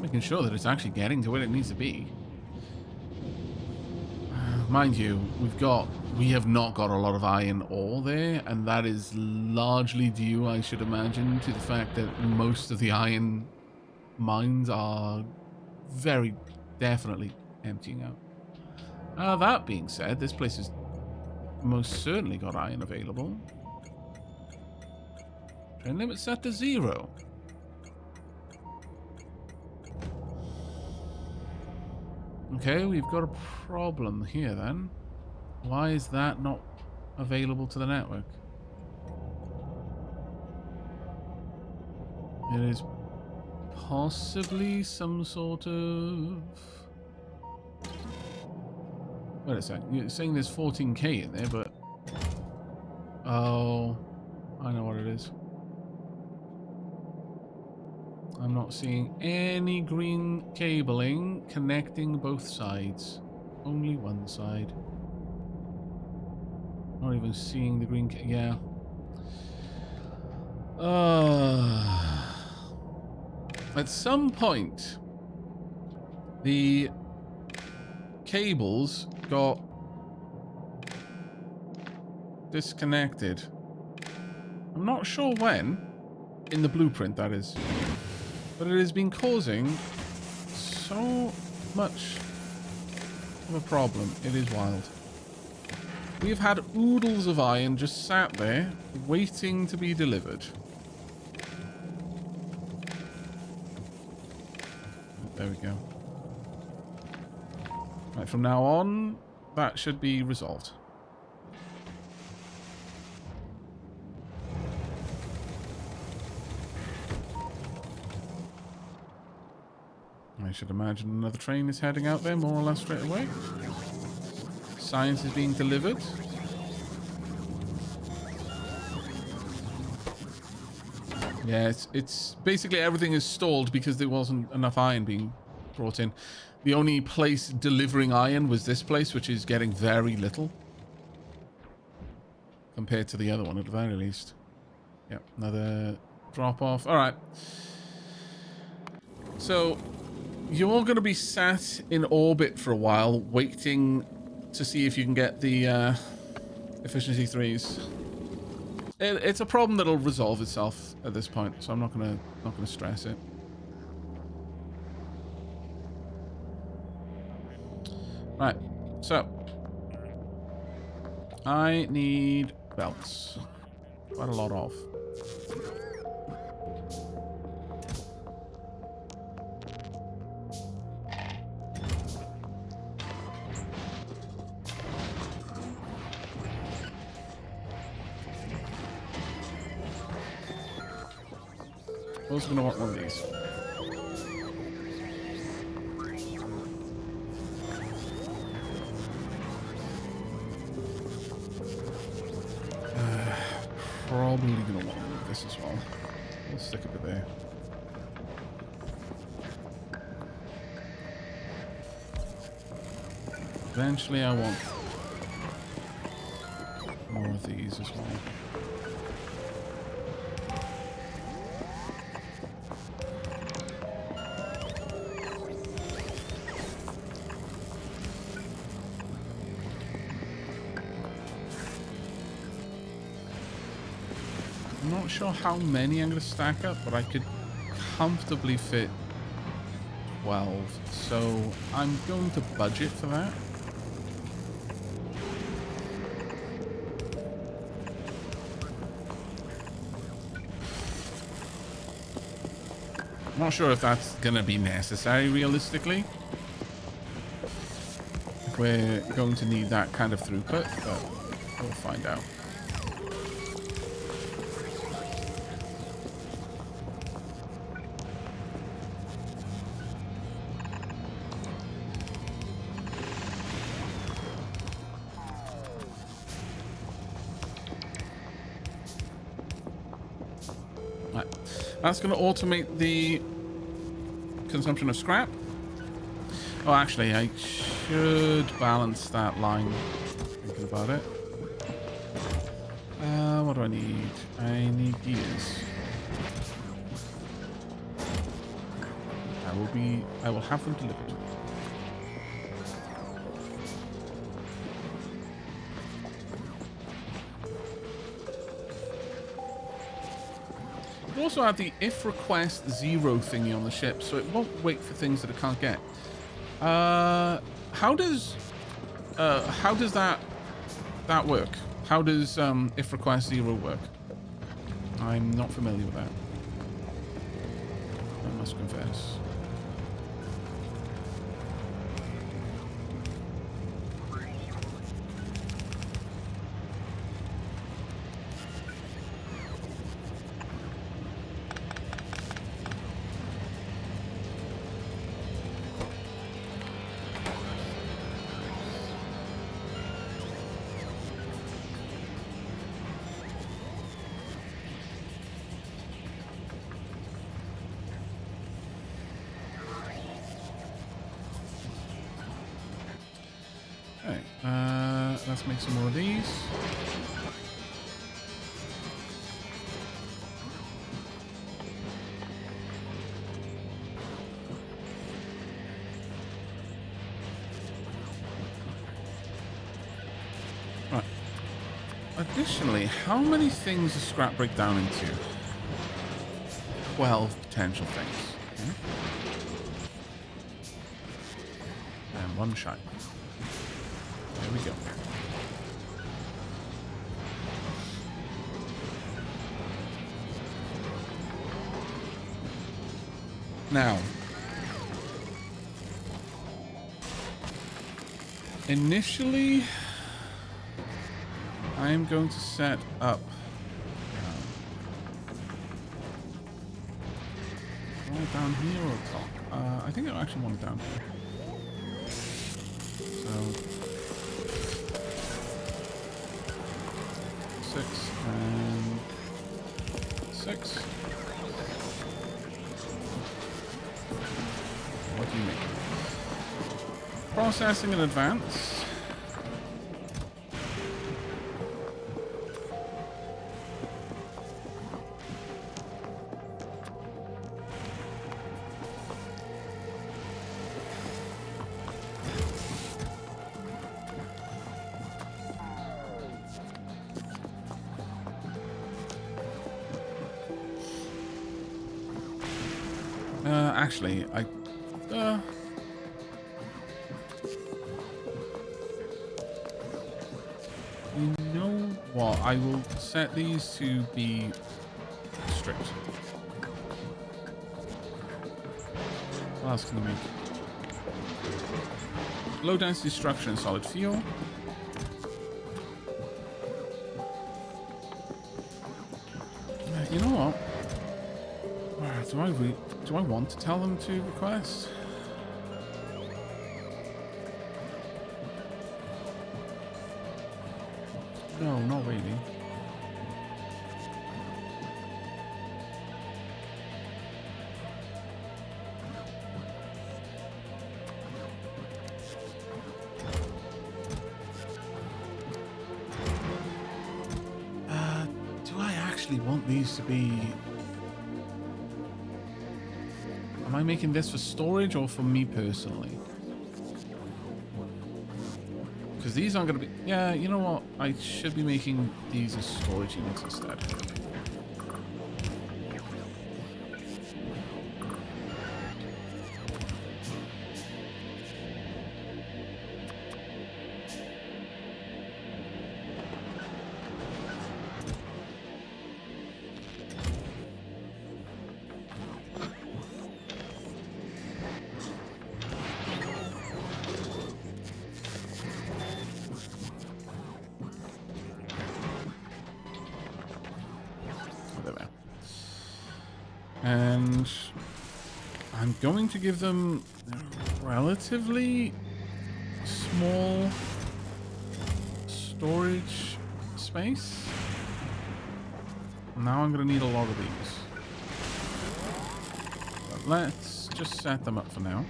Making sure that it's actually getting to where it needs to be. Mind you, we have not got a lot of iron ore there, and that is largely due, I should imagine, to the fact that most of the iron mines are very definitely emptying out. That being said, this place has most certainly got iron available. Train limit set to 0. Okay, we've got a problem here then. Why is that not available to the network? It is possibly some sort of... Wait a second. You're saying there's 14k in there, but... Oh, I know what it is. I'm not seeing any green cabling connecting both sides. Only one side. Not even seeing the green yeah. At some point, the cables got disconnected. I'm not sure when, in the blueprint that is, but it has been causing so much of a problem. It is wild. We've had oodles of iron just sat there, waiting to be delivered. There we go. Right, from now on, that should be resolved. I should imagine another train is heading out there more or less straight away. Science is being delivered. Yeah, it's basically everything is stalled because there wasn't enough iron being brought in. The only place delivering iron was this place, which is getting very little compared to the other one at the very least. Yep, another drop off. All right. So you're all going to be sat in orbit for a while, waiting to see if you can get the efficiency 3s. It's a problem that'll resolve itself at this point, so I'm not gonna stress it. Right, so I need belts. Quite a lot of. Also gonna want one of these. Probably gonna want one of this as well. We'll stick it there. Eventually I want more of these as well. I'm not sure how many I'm going to stack up, but I could comfortably fit 12. So I'm going to budget for that. I'm not sure if that's going to be necessary realistically. If we're going to need that kind of throughput, but we'll find out. That's going to automate the consumption of scrap. Oh, actually, I should balance that line. Thinking about it. What do I need? I need gears. I will have them delivered. Also add the if request 0 thingy on the ship, so it won't wait for things that it can't get. How does that work? How does if request 0 work? I'm not familiar with that. I must confess. Okay, let's make some more of these. Right. Additionally, how many things does scrap break down into? 12 potential things. Okay. And one shine. There we go. Now, initially, I am going to set up down here or top. I think I actually want it down here. So 6 and 6. What do you mean? Processing in advance. Actually, you know what? I will set these to be strict. What else can you make? Low density structure and solid fuel. You know what? Do I want to tell them to request? No, not really. Do I actually want these to be... Am I making this for storage or for me personally? Because these aren't going to be... Yeah, you know what? I should be making these as storage units instead. And I'm going to give them relatively small storage space. Now I'm going to need a lot of these. But let's just set them up for now.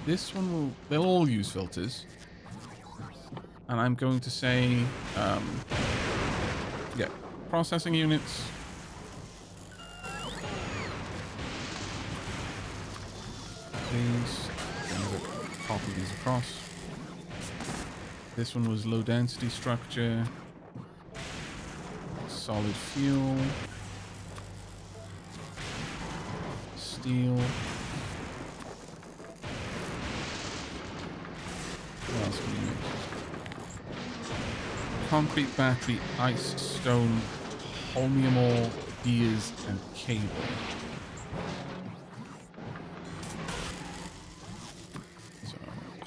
This one will... They'll all use filters. And I'm going to say... yeah, processing units... These, copy these across. This one was low density structure, solid fuel, steel. What else can you make? Concrete, battery, ice, stone, holmium ore, gears, and cable.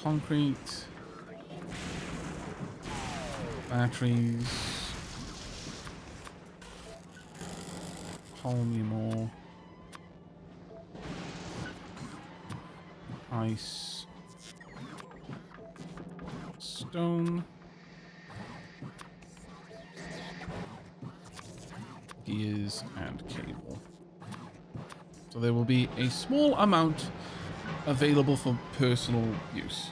Concrete, batteries, holmium ore, ice, stone, gears, and cable. So there will be a small amount available for personal use.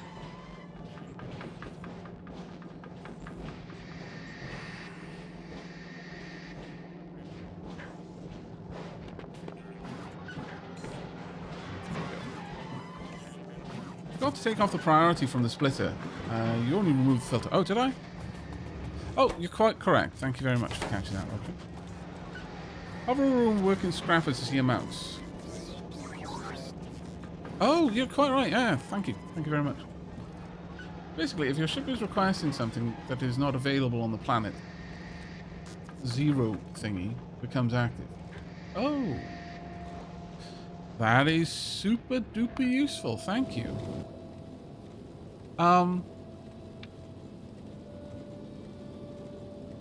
forgot to take off the priority from the splitter. You only removed the filter. Oh, did I? Oh, you're quite correct. Thank you very much for catching that, Roger. Hover room working scrappers to see amounts. Oh, you're quite right. Yeah, thank you. Thank you very much. Basically, if your ship is requesting something that is not available on the planet, zero thingy becomes active. Oh. That is super duper useful. Thank you.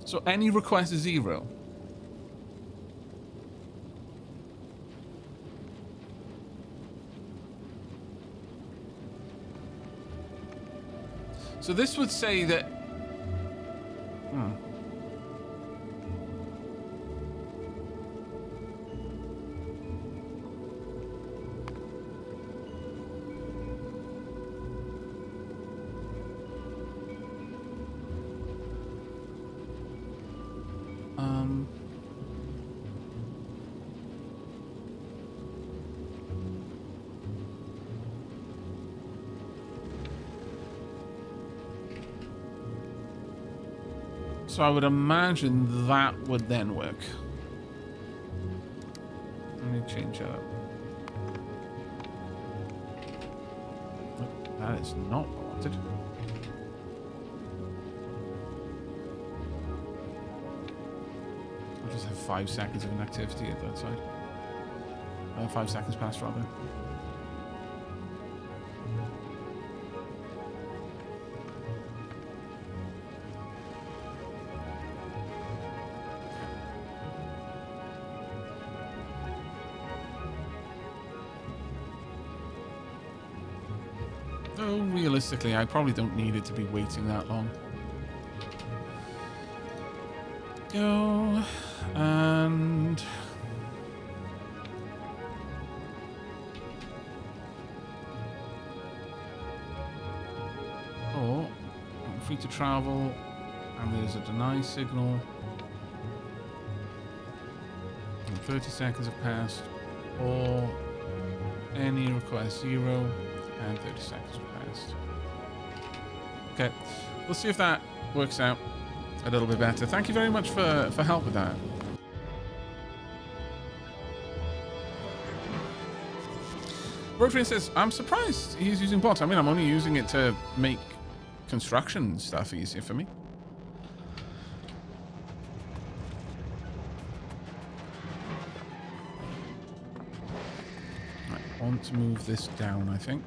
So any request is zero. So this would say that... So I would imagine that would then work. Let me change that up. Nope, that is not what I wanted. I'll just have 5 seconds of inactivity at that side. 5 seconds past, rather. Though realistically, I probably don't need it to be waiting that long. Go and or I'm free to travel, and there's a deny signal. And 30 seconds have passed, or any request 0. And 30 seconds passed. Okay, we'll see if that works out a little bit better. Thank you very much for help with that. Rotary says, I'm surprised he's using bots. I mean, I'm only using it to make construction stuff easier for me. Right, I want to move this down, I think.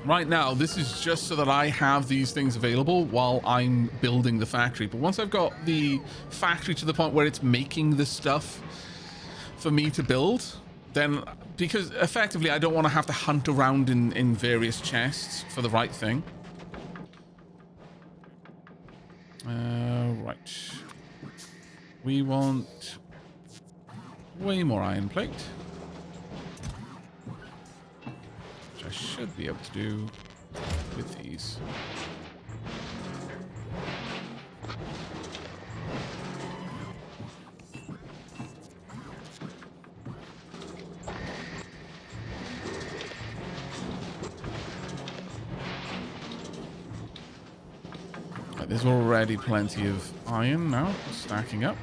Right now, this is just so that I have these things available while I'm building the factory. But once I've got the factory to the point where it's making the stuff for me to build, then, because effectively I don't want to have to hunt around in various chests for the right thing. Right. We want way more iron plate. I should be able to do with these. Right, there's already plenty of iron now stacking up.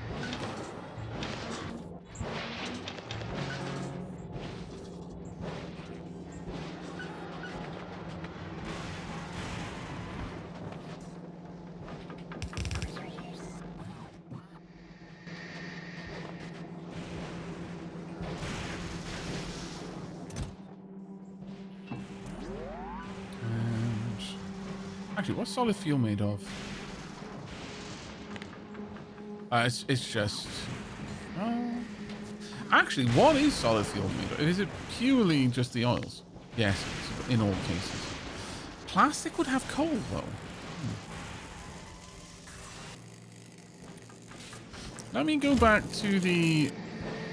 Actually, what's solid fuel made of? It's just... actually, what is solid fuel made of? Is it purely just the oils? Yes, in all cases. Plastic would have coal, though. Let me go back to the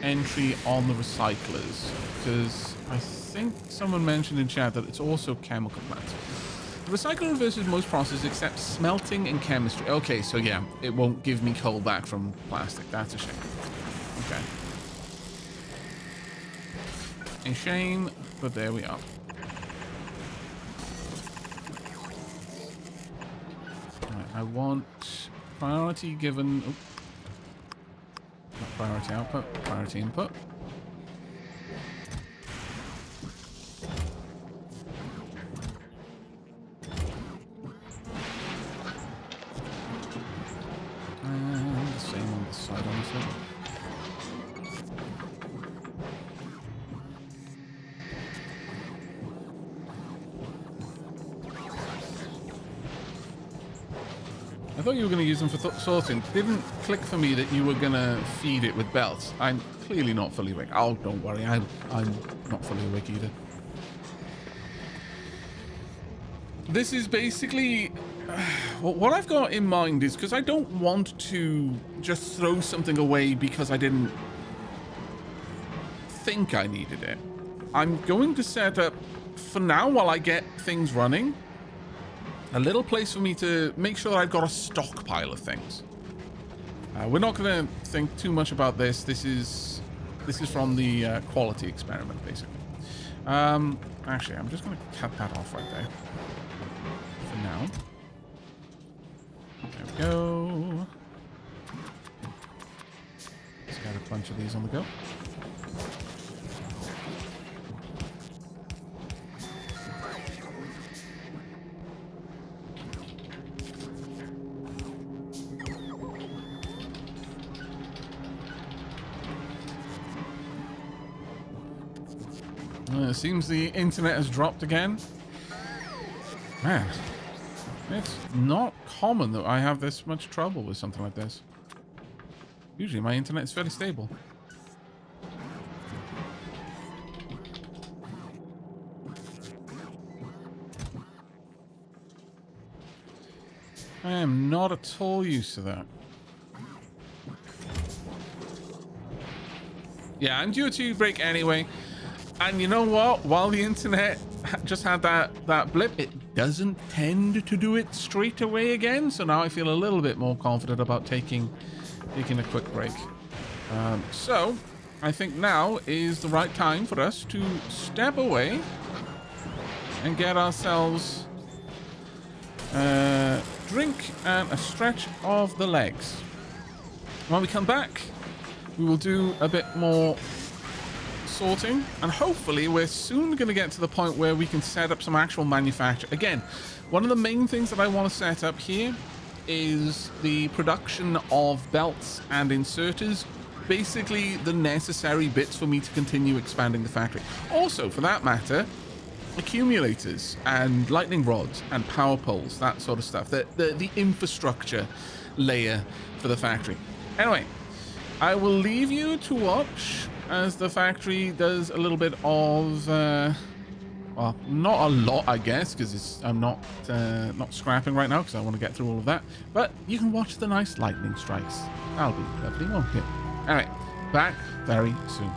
entry on the recyclers, because I think someone mentioned in chat that it's also chemical plants. The recycle reverses most processes except smelting and chemistry. Okay, so yeah, it won't give me coal back from plastic. That's a shame. Okay. A shame, but there we are. Right, I want priority given... Oh, not priority output, priority input. And the same on this side, honestly. I thought you were going to use them for sorting. Didn't click for me that you were going to feed it with belts. I'm clearly not fully awake. Oh, don't worry. I'm not fully awake either. This is basically... what I've got in mind is, because I don't want to just throw something away because I didn't think I needed it. I'm going to set up, for now, while I get things running, a little place for me to make sure I've got a stockpile of things. We're not going to think too much about this. This is from the quality experiment, basically. Actually, I'm just going to cut that off right there. For now. There we go. Let's get a bunch of these on the go. It seems the internet has dropped again. Man, it's not common that I have this much trouble with something like this. Usually my internet is fairly stable. I am not at all used to that. Yeah, I'm due a tube break anyway. And you know what? While the internet just had that blip, it doesn't tend to do it straight away again. So now I feel a little bit more confident about taking a quick break. So I think now is the right time for us to step away and get ourselves a drink and a stretch of the legs. When we come back, we will do a bit more sorting, and hopefully we're soon going to get to the point where we can set up some actual manufacture. Again, one of the main things that I want to set up here is the production of belts and inserters, basically the necessary bits for me to continue expanding the factory. Also, for that matter, accumulators and lightning rods and power poles, that sort of stuff, the infrastructure layer for the factory. Anyway, I will leave you to watch as the factory does a little bit of, well, not a lot, I guess, because I'm not scrapping right now because I want to get through all of that. But you can watch the nice lightning strikes. That'll be lovely, won't it? All right, back very soon.